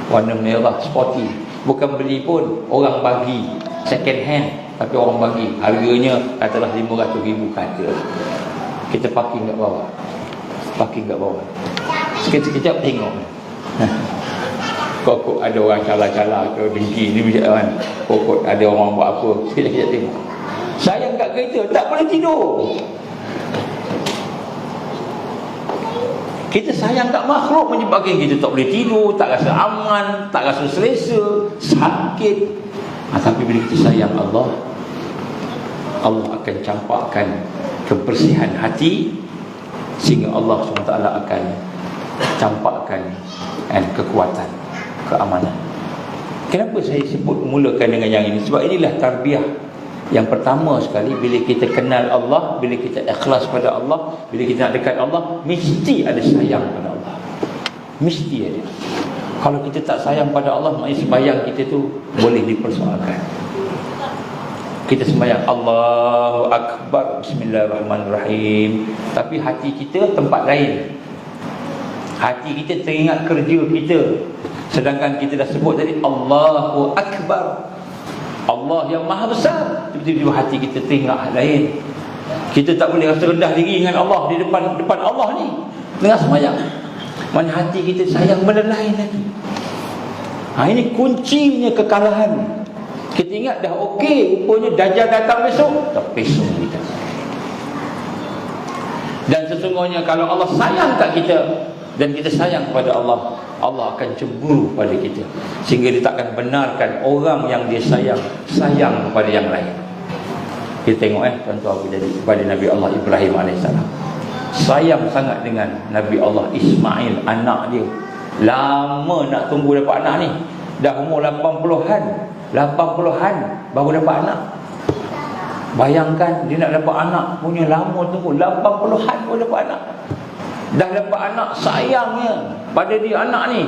warna merah sporty, bukan beli pun, orang bagi second hand, tapi orang bagi, harganya katalah 500,000 kata. Kita parking kat bawah, sekejap tengok kok ada orang cala-cala ke dengki ni kan, kok ada orang buat apa, sekejap tengok. Sayang kat kereta, tak boleh tidur. Kita sayang kat makhluk menyebabkan kita tak boleh tidur, tak rasa aman, tak rasa selesa, sakit. Tapi bila kita sayang Allah, Allah akan campakkan kebersihan hati, sehingga Allah SWT akan campakkan kekuatan, keamanan. Kenapa saya sebut mulakan dengan yang ini? Sebab inilah tarbiyah yang pertama sekali. Bila kita kenal Allah, bila kita ikhlas pada Allah, bila kita nak dekat Allah, mesti ada sayang pada Allah, mesti ada. Kalau kita tak sayang pada Allah, maknanya sembahyang kita tu boleh dipersoalkan. Kita sembahyang Allahu Akbar, Bismillahirrahmanirrahim, tapi hati kita tempat lain. Hati kita teringat kerja kita, sedangkan kita dah sebut tadi Allahu Akbar, Allah yang maha besar, tiba-tiba hati kita teringat lain. Kita tak boleh rasa rendah diri dengan Allah di depan Allah ni tengah sembahyang. Mana hati kita sayang benda lain lagi. Ini kuncinya kekalahan. Kita ingat dah okey, rupanya Dajjal datang besok, terpesong kita. Dan sesungguhnya kalau Allah sayang kat kita dan kita sayang kepada Allah, Allah akan cemburu pada kita, sehingga dia takkan benarkan orang yang dia sayang kepada yang lain. Kita tengok contoh apa jadi kepada Nabi Allah Ibrahim AS. Sayang sangat dengan Nabi Allah Ismail, anak dia. Lama nak tunggu dapat anak ni, dah umur 80-an baru dapat anak. Bayangkan dia nak dapat anak punya lama tunggu, 80-an baru dapat anak. Dah dapat anak, sayangnya pada dia anak ni,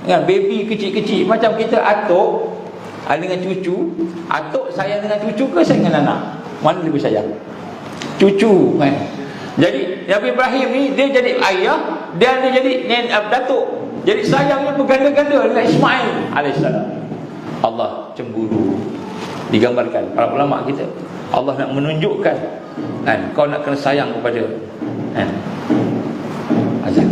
dengan baby kecil-kecil. Macam kita atuk dengan cucu, atuk sayang dengan cucu ke sayang dengan anak? Mana lebih sayang? Cucu kan. Jadi Nabi Ibrahim ni, dia jadi ayah dan dia jadi datuk. Jadi sayangnya berganda-ganda dengan Ismail alaihissalam. Allah cemburu. Digambarkan para ulama kita, Allah nak menunjukkan kau nak kena sayang kepada azan.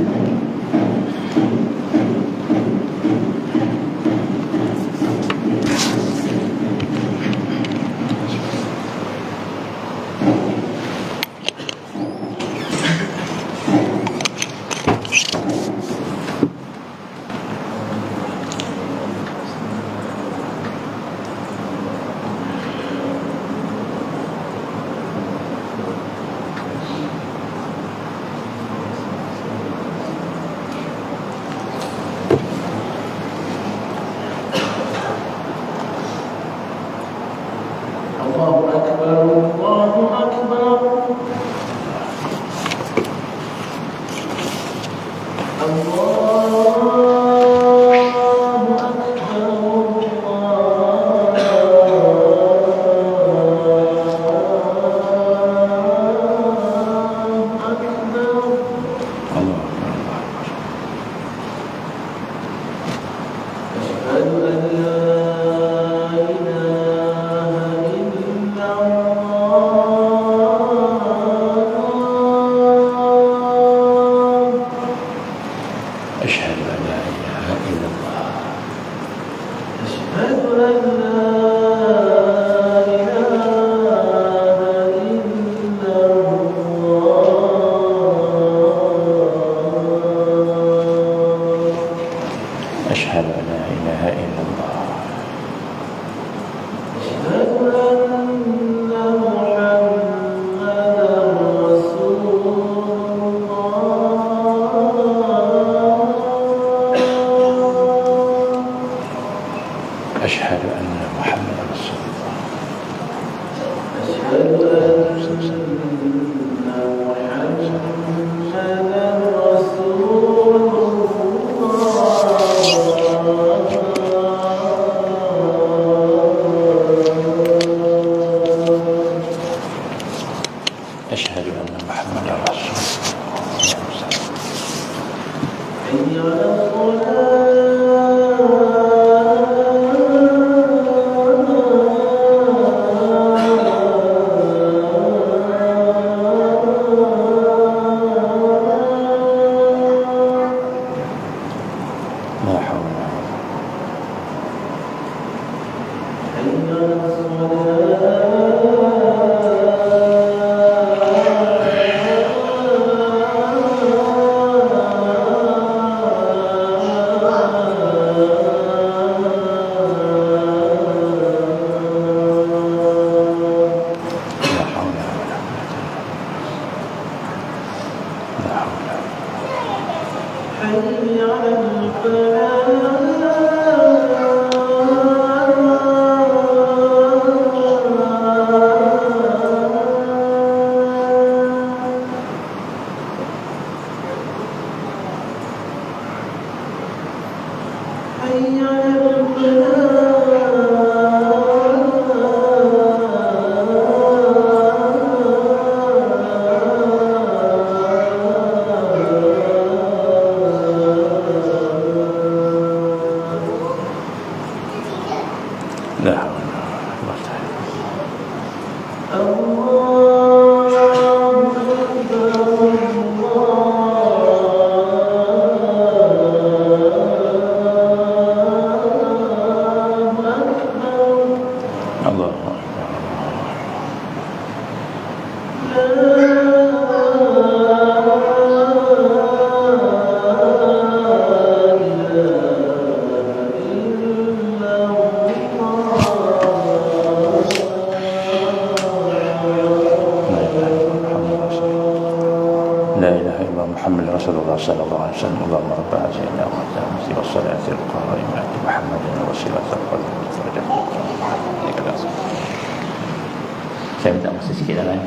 Saya minta masa sikit lah.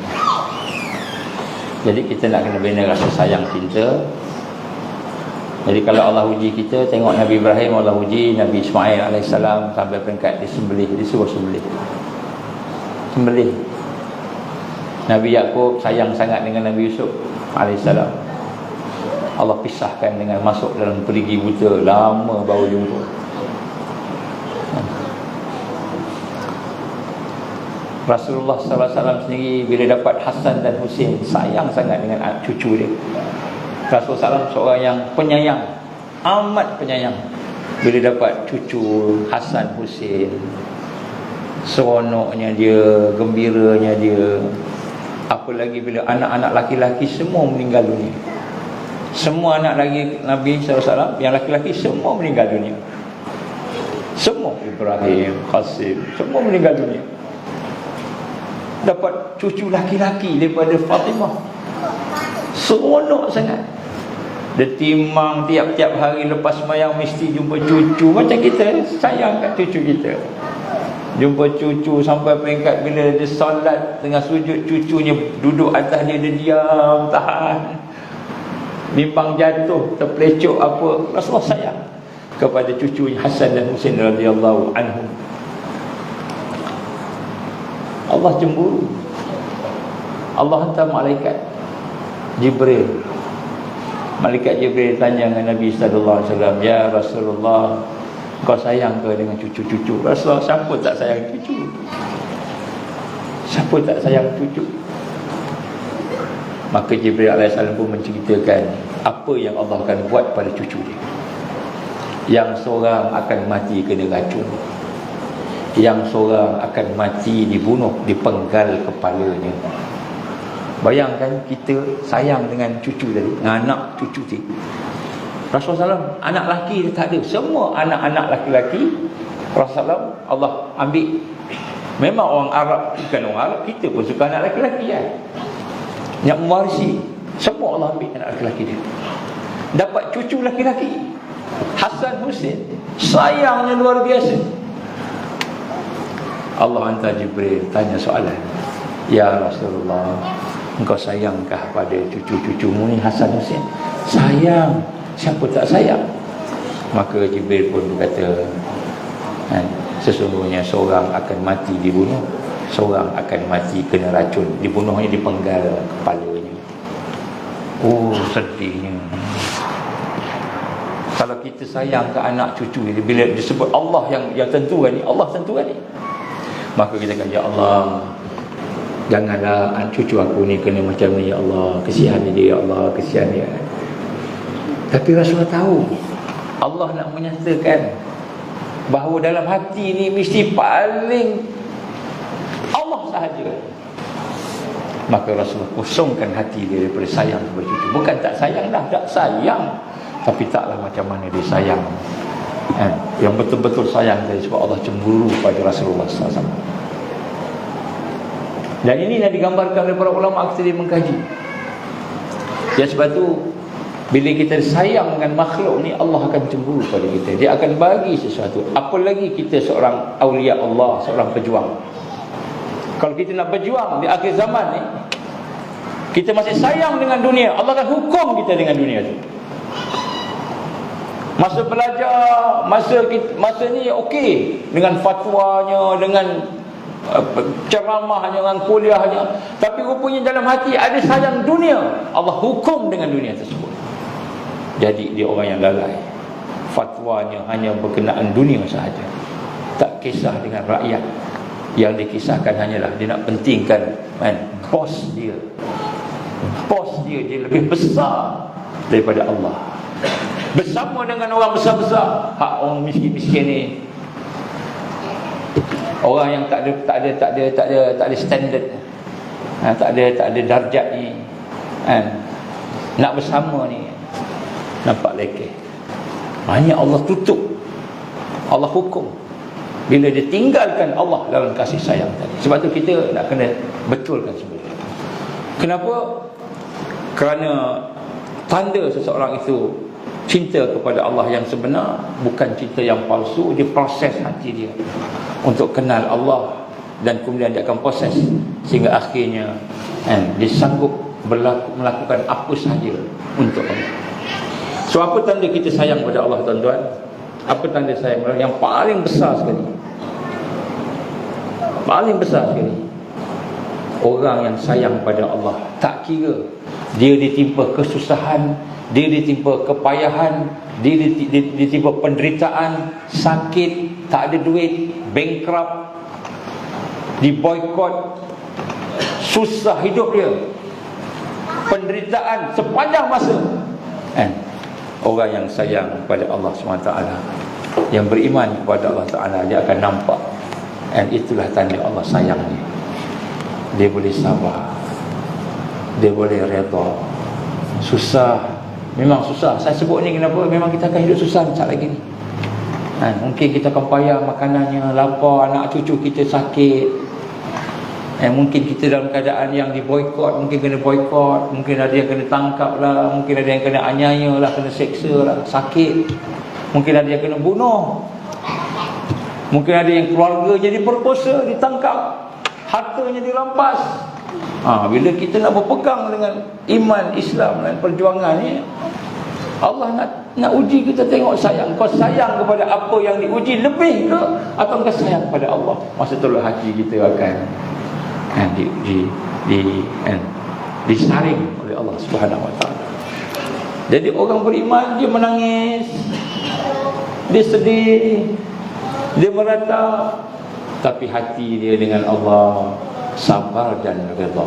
Jadi kita nak kena bina rasa sayang cinta. Jadi kalau Allah uji kita, tengok Nabi Ibrahim, Allah uji Nabi Ismail AS sampai peringkat disembelih, disuruh sembelih. Sembelih. Nabi Yaqub sayang sangat dengan Nabi Yusuf AS. Allah pisahkan dengan masuk dalam perigi buta, lama baru jumpa. Rasulullah SAW sendiri bila dapat Hasan dan Husain, sayang sangat dengan cucu dia. Rasulullah SAW seorang yang penyayang, amat penyayang. Bila dapat cucu Hasan Husain, seronoknya dia, gembiranya dia. Apalagi bila anak-anak laki-laki semua meninggal dunia. Semua anak lagi Nabi SAW yang laki-laki semua meninggal dunia. Semua, Ibrahim, Qasim, semua meninggal dunia. Dapat cucu laki-laki daripada Fatimah, seronok sangat. Dia timang tiap-tiap hari lepas sembahyang mesti jumpa cucu. Macam kita sayang kat cucu kita, jumpa cucu sampai peringkat bila dia solat tengah sujud, cucunya duduk atas dia, dia diam tahan. Bimbang jatuh, terpelecok apa, Rasulullah sayang kepada cucunya Hasan dan Husain radhiyallahu anhum. Allah cemburu. Allah hantar malaikat Jibril. Malaikat Jibril tanya dengan Nabi sallallahu alaihi wasallam, "Ya Rasulullah, kau sayang ke dengan cucu-cucu? Rasulullah, siapa tak sayang cucu? Siapa tak sayang cucu? Maka Jibril alaihissalam pun menceritakan apa yang Allah akan buat pada cucu dia. Yang seorang akan mati kena racun, yang seorang akan mati dibunuh, dipenggal kepalanya. Bayangkan kita sayang dengan cucu tadi, dengan anak cucu tadi. Rasulullah SAW, anak lelaki dia tak ada. Semua anak-anak lelaki Rasulullah SAW Allah ambil. Memang orang Arab, bukan orang Arab, kita pun suka anak lelaki kan. Yang mewarisi, semua Allah ambil anak lelaki dia. Dapat cucu lelaki-lelaki, Hasan Husain, sayangnya luar biasa. Allah hantar Jibril tanya soalan, ya Rasulullah, engkau sayangkah pada cucu-cucumu ni Hasan Husain? Sayang, siapa tak sayang? Maka Jibril pun berkata, sesungguhnya seorang akan mati dibunuh, seorang akan mati kena racun, dibunuhnya dipenggal kepalanya. Oh, sedihnya. Kalau kita sayang ke anak cucu, bila disebut Allah yang tentukan ni, Allah tentukan ni, maka kita kata, ya Allah, janganlah cucu aku ni kena macam ni, ya Allah, kesian dia, ya Allah, kesian dia. Tapi Rasulullah tahu Allah nak menyatakan bahawa dalam hati ni mesti paling Allah sahaja. Maka Rasulullah kosongkan hati dia daripada sayang kepada cucu. Bukan tak sayang dah, tak sayang, tapi taklah macam mana dia sayang. Yang betul-betul sayang dari sebab Allah cemburu pada Rasulullah SAW. Dan ini yang digambarkan oleh para ulama ketika dia mengkaji. Ya, sebab tu bila kita sayang dengan makhluk ni, Allah akan cemburu pada kita. Dia akan bagi sesuatu. Apalagi kita seorang awliya Allah, seorang pejuang. Kalau kita nak berjuang di akhir zaman ni, kita masih sayang dengan dunia, Allah akan hukum kita dengan dunia tu. Masa belajar, masa ni okey, dengan fatwanya, dengan ceramahnya, dengan kuliahnya, tapi rupanya dalam hati ada sayang dunia, Allah hukum dengan dunia tersebut. Jadi dia orang yang lalai, fatwanya hanya berkenaan dunia sahaja, tak kisah dengan rakyat. Yang dikisahkan hanyalah dia nak pentingkan bos dia. Bos dia lebih besar daripada Allah. Bersama dengan orang besar-besar, hak orang miskin-miskin ni, orang yang tak ada standard, tak ada darjat ni, nak bersama ni nampak lekeh. Hanya Allah tutup, Allah hukum bila dia tinggalkan Allah dalam kasih sayang tadi. Sebab tu kita nak kena betulkan semua. Kenapa? Kerana tanda seseorang itu cinta kepada Allah yang sebenar, bukan cinta yang palsu. Dia proses hati dia untuk kenal Allah, dan kemudian dia akan proses sehingga akhirnya dia sanggup melakukan apa sahaja untuk Allah. So apa tanda kita sayang pada Allah, tuan-tuan? Apa tanda sayang? Yang paling besar sekali, paling besar sekali, orang yang sayang pada Allah, tak kira dia ditimpa kesusahan, dia ditimpa kepayahan, dia ditimpa penderitaan, sakit, tak ada duit, bankrupt, diboykot, susah hidup dia, penderitaan sepanjang masa, orang yang sayang kepada Allah SWT, yang beriman kepada Allah Ta'ala, dia akan nampak, dan itulah tanda Allah sayang dia. Dia boleh sabar, dia boleh redha. Susah, memang susah. Saya sebut ni kenapa? Memang kita akan hidup susah macam lagi ni. Mungkin kita akan payah makanannya, lapar, anak cucu kita sakit, mungkin kita dalam keadaan yang diboykot, mungkin kena boykot, mungkin ada yang kena tangkap lah, mungkin ada yang kena aniaya lah, kena seksa lah, sakit, mungkin ada yang kena bunuh, mungkin ada yang keluarga jadi berperkosa, ditangkap, hartanya dirampas. Bila kita nak berpegang dengan iman Islam dan perjuangan ni, Allah nak uji kita, tengok sayang. Kau sayang kepada apa yang diuji lebih ke, atau kau sayang kepada Allah? Masa itulah hati kita akan disaring oleh Allah Subhanahu Wa Taala. Jadi orang beriman dia menangis, dia sedih, dia meratap, tapi hati dia dengan Allah sabar dan redha.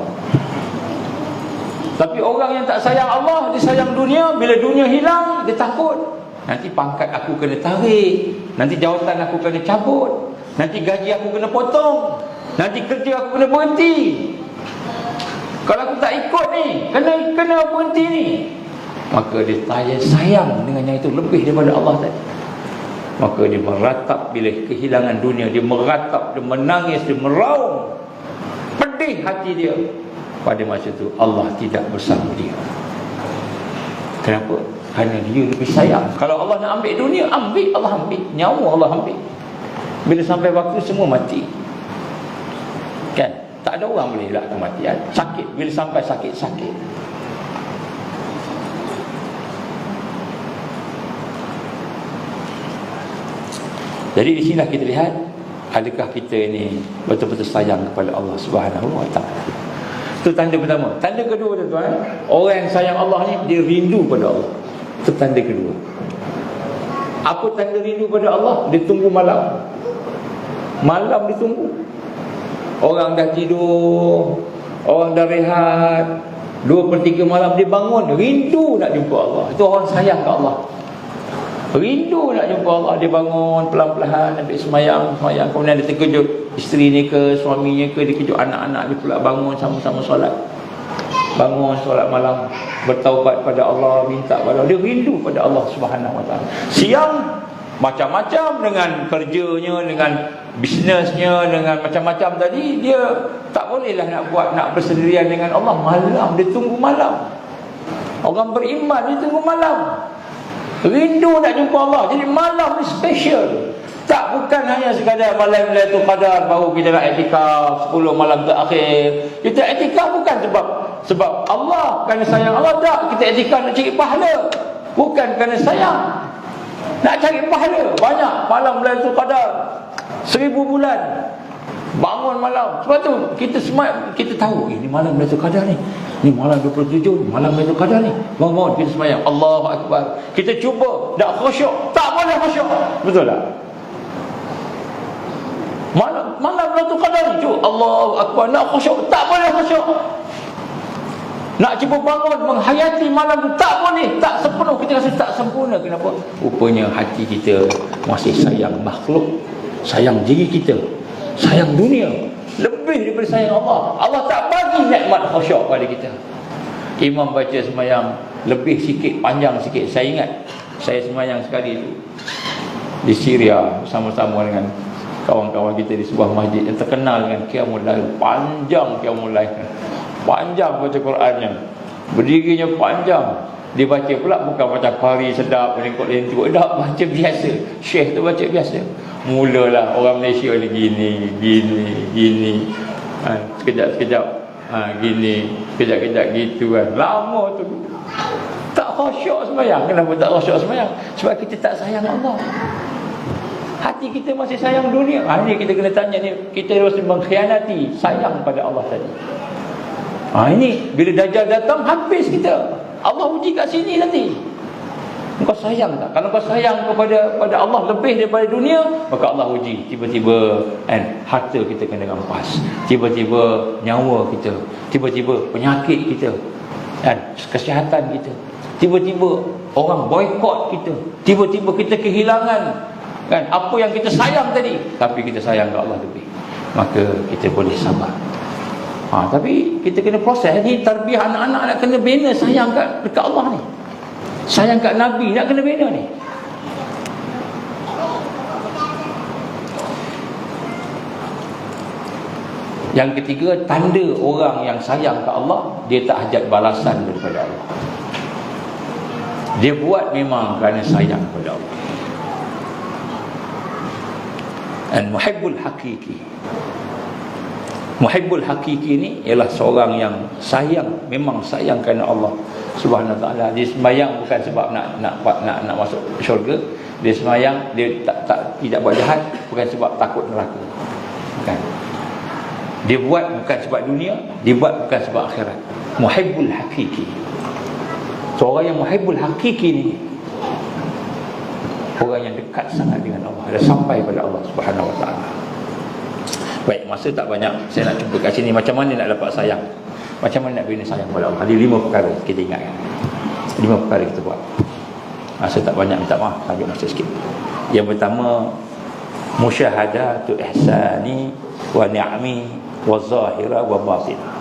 Tapi orang yang tak sayang Allah, dia sayang dunia. Bila dunia hilang, dia takut. Nanti pangkat aku kena tarik, nanti jawatan aku kena cabut, nanti gaji aku kena potong, nanti kerja aku kena berhenti. Kalau aku tak ikut ni, kena berhenti ni. Maka dia sayang dengan yang itu lebih daripada Allah tadi. Maka dia meratap bila kehilangan dunia. Dia meratap, dia menangis, dia meraung, pedih hati dia. Pada masa itu Allah tidak bersama dia. Kenapa? Kerana dia lebih sayang. Kalau Allah nak ambil dunia, ambil, Allah ambil. Nyawa Allah ambil. Bila sampai waktu semua mati. Kan? Tak ada orang boleh elak kematian. Sakit, bila sampai sakit. Jadi di sinilah kita lihat, adakah kita ini betul-betul sayang kepada Allah Subhanahu wa taala. Itu tanda pertama. Tanda kedua, tuan-tuan, orang yang sayang Allah ni, dia rindu pada Allah. Itu tanda kedua. Apa tanda rindu pada Allah? Dia tunggu malam. Malam dia tunggu. Orang dah tidur, orang dah rehat, 2/3 malam dia bangun, rindu nak jumpa Allah. Itu orang sayang ke Allah. Rindu nak jumpa Allah. Dia bangun pelan-pelan, ambil semayang, kemudian dia terkejut isteri ni ke, suaminya ke, dia kejut anak-anak dia pula bangun sama-sama solat. Bangun solat malam, bertaubat pada Allah, minta pada Allah. Dia rindu pada Allah Subhanahu wa taala. Siang macam-macam dengan kerjanya, dengan bisnesnya, dengan macam-macam tadi, dia tak bolehlah nak bersendirian dengan Allah. Malam dia tunggu malam. Orang beriman dia tunggu malam, rindu nak jumpa Allah. Jadi malam ni special. Tak, bukan hanya sekadar malam Lailatul Qadar baru kita nak iktikaf 10 malam terakhir. Kita iktikaf bukan sebab Allah, kerana sayang Allah. Tak, kita iktikaf nak cari pahala, bukan kerana sayang. Nak cari pahala. Banyak malam Lailatul Qadar 1000 bulan bangun malam. Sebab tu kita tahu ini malam Lailatul Qadar ni. Ni malam 27, malam Lailatul Qadar ni. Bangun kita sembahyang Allahu Akbar. Kita cuba nak khusyuk, tak boleh khusyuk. Betul tak? Malam Lailatul Qadar ni, Allahu Akbar, nak khusyuk, tak boleh khusyuk. Nak cuba bangun menghayati malam tu, tak boleh, tak sepenuh. Kita rasa tak sempurna. Kenapa? Rupanya hati kita masih sayang makhluk, sayang diri kita, sayang dunia lebih daripada sayang Allah. Allah tak bagi nikmat khusyuk pada kita. Imam baca sembahyang lebih sikit, panjang sikit. Saya ingat saya sembahyang sekali tu di Syria bersama-sama dengan kawan-kawan kita di sebuah masjid yang terkenal dengan qiyamul lail. Panjang qiyamul lail, panjang baca Qurannya, berdirinya panjang. Dia baca pula bukan macam pari sedap melingkut lentur, tak, baca biasa. Syekh tu baca biasa. Mulalah orang Malaysia ni gini, sekejap gini, sekejap gitu kan. Lama tu tak khusyuk sembahyang. Kenapa tak khusyuk sembahyang? Sebab kita tak sayang Allah. Hati kita masih sayang dunia. Ini kita kena tanya ni, kita harus mengkhianati sayang pada Allah tadi. Ini bila Dajjal datang, habis kita. Allah uji kat sini nanti. Kau sayang tak? Kalau kau sayang kepada Allah lebih daripada dunia, maka Allah uji. Tiba-tiba harta kita kena rampas, tiba-tiba nyawa kita, tiba-tiba penyakit kita, kesihatan kita, tiba-tiba orang boikot kita, tiba-tiba kita kehilangan apa yang kita sayang tadi. Tapi kita sayang ke Allah lebih, maka kita boleh sabar. Tapi kita kena proses ni. Tarbiyah anak-anak nak kena bina sayang dekat Allah ni, sayang kat Nabi, nak kena bina ni. Yang ketiga, tanda orang yang sayang ke Allah, dia tak hajat balasan daripada Allah. Dia buat memang kerana sayang kepada Allah. Dan muhibbul hakiki, muhibbul hakiki ni ialah seorang yang sayang, memang sayang kerana Allah Subhanahu wa taala. Dia sembahyang bukan sebab nak masuk syurga. Dia sembahyang, dia tidak buat jahat bukan sebab takut neraka. Bukan. Dia buat bukan sebab dunia, dia buat bukan sebab akhirat. Muhibbul hakiki. Seorang yang muhibbul hakiki ni, orang yang dekat sangat dengan Allah, dah sampai pada Allah Subhanahu Wa Taala. Baik, masa tak banyak, saya nak cuba kat sini macam mana nak dapat sayang, macam mana nak bina sayang pada Allah. Ada 5 perkara kita ingatkan, 5 perkara kita buat. Masa tak banyak, minta maaf, ambil masa sikit. Yang pertama, musyahadatu ihsani wa ni'ami wa zahira wa batinah.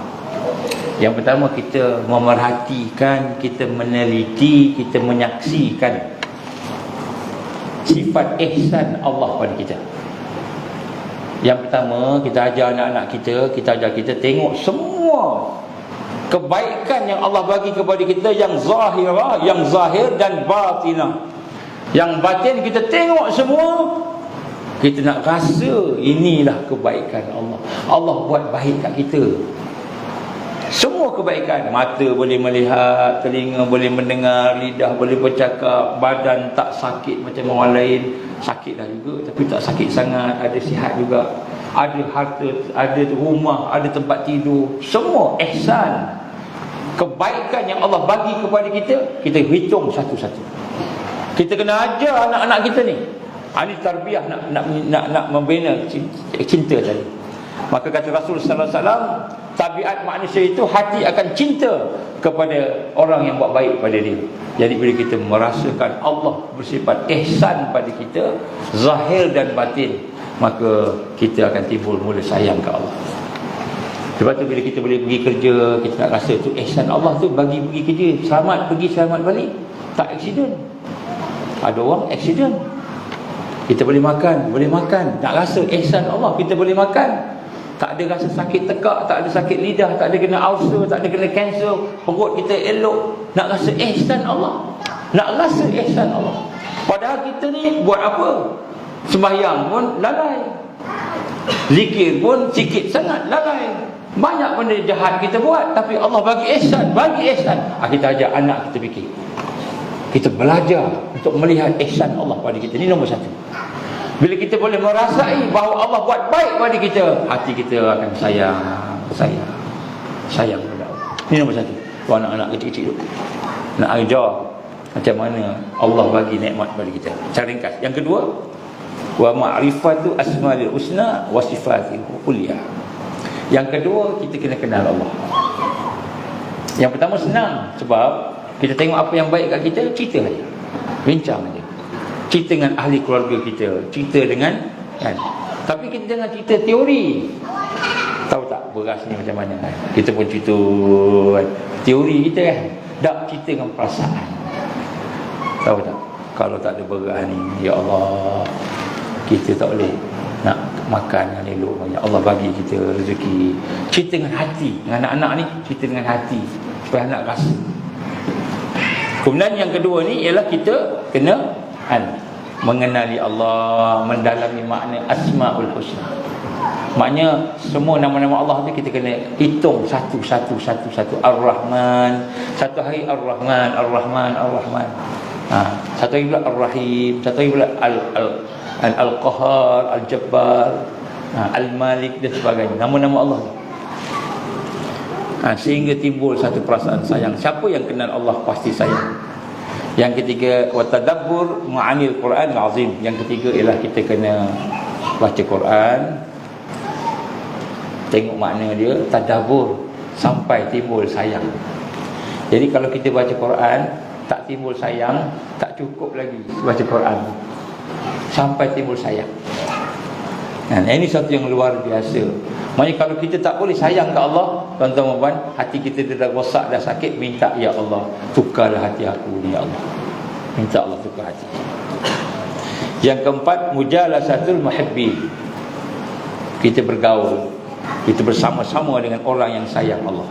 Yang pertama, kita memerhatikan, kita meneliti, kita menyaksikan sifat ihsan Allah pada kita. Yang pertama, kita ajar anak-anak kita ajar kita tengok semua kebaikan yang Allah bagi kepada kita, yang zahira, yang zahir dan batinah. Yang batin kita tengok semua, kita nak rasa inilah kebaikan Allah. Allah buat baik kat kita. Semua kebaikan, mata boleh melihat, telinga boleh mendengar, lidah boleh bercakap, badan tak sakit macam orang lain. Sakit dah juga tapi tak sakit sangat, ada sihat juga, ada harta, ada rumah, ada tempat tidur. Semua ihsan, kebaikan yang Allah bagi kepada kita, kita hitung satu-satu. Kita kena ajar anak-anak kita ni. Ini tarbiyah nak membina cinta tadi. Maka kata Rasul sallallahu alaihi wasallam, tabiat manusia itu hati akan cinta kepada orang yang buat baik pada dia. Jadi bila kita merasakan Allah bersifat ihsan pada kita, zahir dan batin, maka kita akan timbul mula sayang ke Allah. Sebab tu bila kita boleh pergi kerja, kita nak rasa tu ihsan Allah tu bagi pergi kerja, selamat pergi selamat balik, tak aksiden. Ada orang aksiden. Kita boleh makan, nak rasa ihsan Allah, kita boleh makan. Tak ada rasa sakit tekak, tak ada sakit lidah, tak ada kena ulcer, tak ada kena kanser, perut kita elok. Nak rasa ihsan Allah, nak rasa ihsan Allah. Padahal kita ni buat apa? Sembahyang pun lalai, zikir pun sikit sangat lalai. Banyak benda jahat kita buat, tapi Allah bagi ihsan, kita ajak anak kita fikir, kita belajar untuk melihat ihsan Allah pada kita. Ini nombor 1. Bila kita boleh merasai bahawa Allah buat baik pada kita, hati kita akan sayang kepada Allah. Ini nombor 1. Anak-anak kecil-kecil tu nak ajar macam mana Allah bagi nikmat pada kita. Cara ringkas. Yang kedua, wa ma'rifatu asmaul husna wa sifatil ulya. Yang kedua, kita kena kenal Allah. Yang pertama senang, sebab kita tengok apa yang baik kat kita, cerita saja, bincang saja. Cerita dengan ahli keluarga kita, cerita dengan kan. Tapi kita jangan cerita teori. Tahu tak beras ni macam mana kan? Kita pun cerita kan, teori kita kan. Tak cerita dengan perasaan. Tahu tak, kalau tak ada beras ni, ya Allah, kita tak boleh nak makan dengan elok banyak. Allah bagi kita rezeki. Cerita dengan hati. Dengan anak-anak ni, cerita dengan hati, supaya anak rasa. Kemudian yang kedua ni ialah kita kena mengenali Allah, mendalami makna Asmaul Husna. Maknanya semua nama-nama Allah tu kita kena hitung satu. Ar-Rahman, satu hari Ar-Rahman. Satu hari pula Ar-Rahim, satu hari pula Al-Qahar, Al-Jabbar, Al-Malik dan sebagainya. Nama-nama Allah tu. Sehingga timbul satu perasaan sayang. Siapa yang kenal Allah pasti sayang. Yang ketiga, wa tadabbur ma'anil Quran al-azim. Yang ketiga ialah kita kena baca Quran, tengok makna dia, tadabbur sampai timbul sayang. Jadi kalau kita baca Quran tak timbul sayang, tak cukup lagi baca Quran sampai timbul sayang. Ini satu yang luar biasa. Maksudnya kalau kita tak boleh sayang ke Allah, tuan-tuan, hati kita dah rosak, dah sakit, minta, ya Allah, tukarlah hati aku ni, ya Allah. Minta Allah tukar hati. Yang keempat, mujalasatul muhibbin. Kita bergaul, kita bersama-sama dengan orang yang sayang Allah.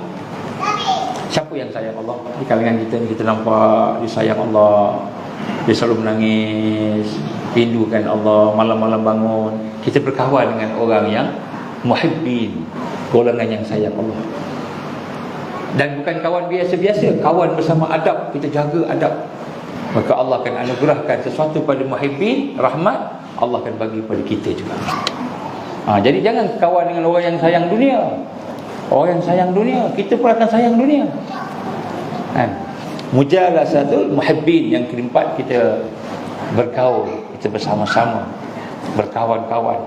Siapa yang sayang Allah? Di kalangan kita ni, kita nampak dia sayang Allah, dia selalu menangis, rindukan Allah, malam-malam bangun. Kita berkawan dengan orang yang muhibbin, golongan yang sayang Allah. Dan bukan kawan biasa-biasa, kawan bersama adab, kita jaga adab. Maka Allah akan anugerahkan sesuatu pada muhibbin, rahmat, Allah akan bagi pada kita juga. Jadi jangan kawan dengan orang yang sayang dunia. Orang yang sayang dunia, kita pun akan sayang dunia. Mujalasatul muhibbin. Yang keempat, kita bergaul, kita bersama-sama, berkawan-kawan,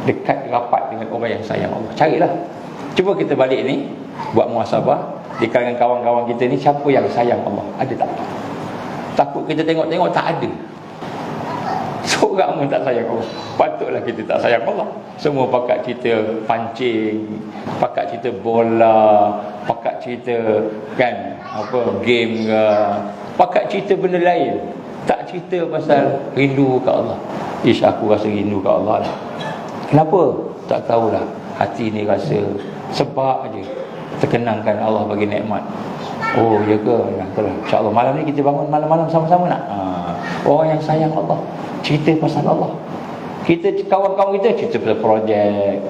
dekat rapat dengan orang yang sayang Allah. Carilah. Cuba kita balik ni, buat muhasabah di kalangan kawan-kawan kita ni, siapa yang sayang Allah? Ada tak? Takut kita tengok-tengok tak ada. Seorang pun tak sayang Allah. Patutlah kita tak sayang Allah. Semua pakat cerita pancing, pakat cerita bola, pakat cerita kan apa game ke, pakat cerita benda lain. Tak cerita pasal rindu ke Allah. Ish, aku rasa rindu ke Allah lah. Kenapa? Tak tahulah. Hati ni rasa sebab aja terkenangkan Allah bagi nikmat. Oh ya ke? Ya, itulah. InsyaAllah malam ni kita bangun malam-malam sama-sama nak. Orang yang sayang Allah, cerita pasal Allah. Kita kawan-kawan kita cerita pasal projek,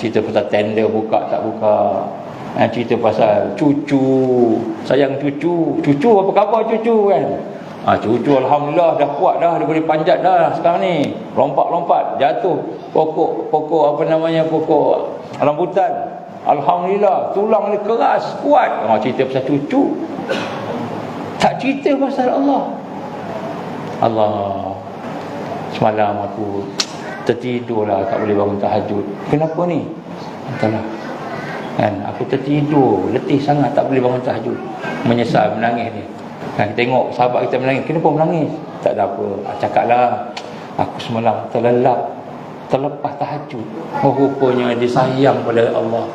cerita pasal tender buka tak buka, cerita pasal cucu, sayang cucu. Cucu apa khabar cucu kan? Cucu alhamdulillah dah kuat dah, dia boleh panjat dah sekarang ni. Lompat-lompat, jatuh pokok apa namanya, pokok rambutan. Alhamdulillah, tulang dia keras, kuat. Cerita pasal cucu. Tak cerita pasal Allah. Allah, semalam aku tertidurlah, tak boleh bangun tahajud. Kenapa ni? Entahlah. Kan, aku tertidur, letih sangat, tak boleh bangun tahajud. Menyesal, menangis ni. Kan, tengok sahabat kita menangis. Kenapa menangis? Tak ada apa. Cakaplah, aku semalam terlepas tahajud. Rupanya dia sayang pada Allah.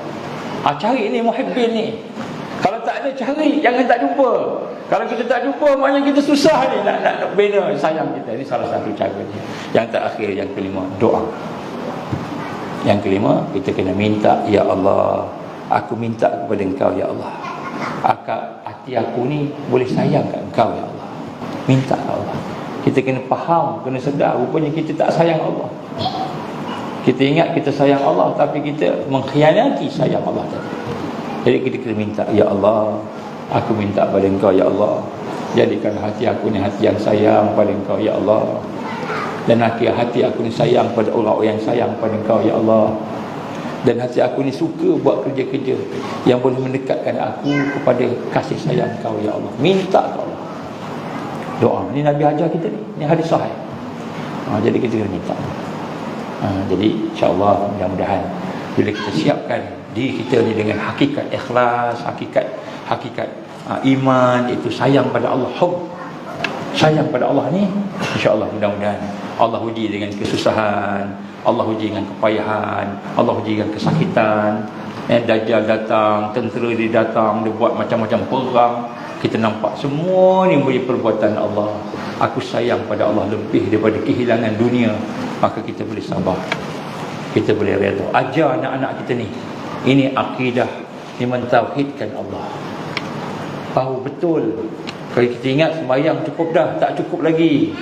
Cari ni muhibbin ni. Kalau tak ada, cari, jangan tak jumpa. Kalau kita tak jumpa, maknanya kita susah ni nak bina sayang kita. Ini salah satu caranya. Yang terakhir, yang kelima, doa. Yang kelima, kita kena minta, ya Allah, aku minta kepada Engkau ya Allah, hati aku ni boleh sayang kat Engkau ya Allah. Minta ya Allah. Kita kena faham, kena sedar, rupanya kita tak sayang Allah. Kita ingat kita sayang Allah, tapi kita mengkhianati sayang Allah tadi. Jadi kita kena minta, ya Allah, aku minta pada Engkau ya Allah, jadikan hati aku ni hati yang sayang pada Engkau ya Allah. Dan hati aku ni sayang pada orang-orang yang sayang pada Engkau ya Allah. Dan hati aku ni suka buat kerja-kerja yang boleh mendekatkan aku kepada kasih sayang Engkau ya Allah. Minta ke Allah. Doa ni Nabi ajar kita ni hadis sahih. Jadi kita kena minta. Jadi insya-Allah mudah-mudahan bila kita siapkan diri kita ni dengan hakikat ikhlas, hakikat iman, iaitu sayang pada Allah, hub, sayang pada Allah ni, insya-Allah mudah-mudahan Allah uji dengan kesusahan, Allah uji dengan kepayahan, Allah uji dengan kesakitan. Dajjal datang, tentera dia datang, dia buat macam-macam perang. Kita nampak semua ni menjadi perbuatan Allah. Aku sayang pada Allah lebih daripada kehilangan dunia. Maka kita boleh sabar, kita boleh redha. Ajar anak-anak kita ni, ini akidah ni, mentauhidkan Allah. Tahu betul, kalau kita ingat sembahyang cukup dah, tak cukup lagi.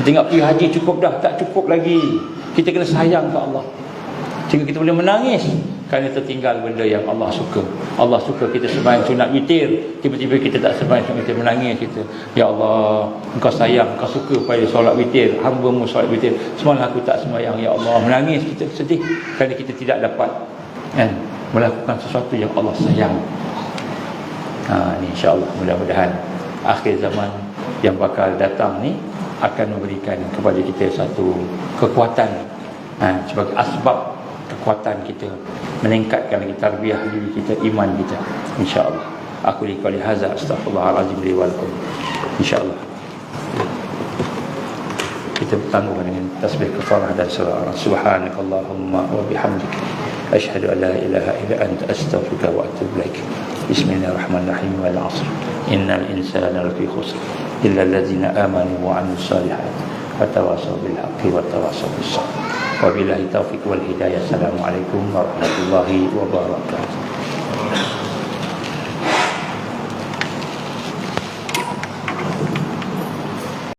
Kita ingat pergi haji cukup dah, tak cukup lagi. Kita kena sayang ke Allah, sehingga kita boleh menangis kerana tertinggal benda yang Allah suka. Allah suka kita sembahyang sunat witir, tiba-tiba kita tak sembahyang sunat witir, menangis kita. Ya Allah, Engkau sayang, Engkau suka pada solat witir, hamba-Mu solat witir, semalam aku tak sembahyang ya Allah. Menangis kita, sedih kerana kita tidak dapat melakukan sesuatu yang Allah sayang. Ni insya-Allah mudah-mudahan akhir zaman yang bakal datang ni akan memberikan kepada kita satu kekuatan, sebagai asbab kekuatan kita, meningkatkan lagi tarbiyah diri kita, iman kita, insya-Allah. Aku liqali hadza astaghfirullahalazim li wa lakum. Insya-Allah kita bertanggung dengan tasbih kafarah dan surah subhanakallahumma wa bihamdika asyhadu an la ilaha illa anta astaghfiruka wa atubu ilaik. Bismillahirrahmanirrahim. Wal 'asr innal insana lafi khusr illa allazina amanu wa 'amilus solihati wa tawassaw bil haqqi wa tawassaw bis sabr. Wabillahi taufiq wal hidayah. Assalamualaikum warahmatullahi wabarakatuh.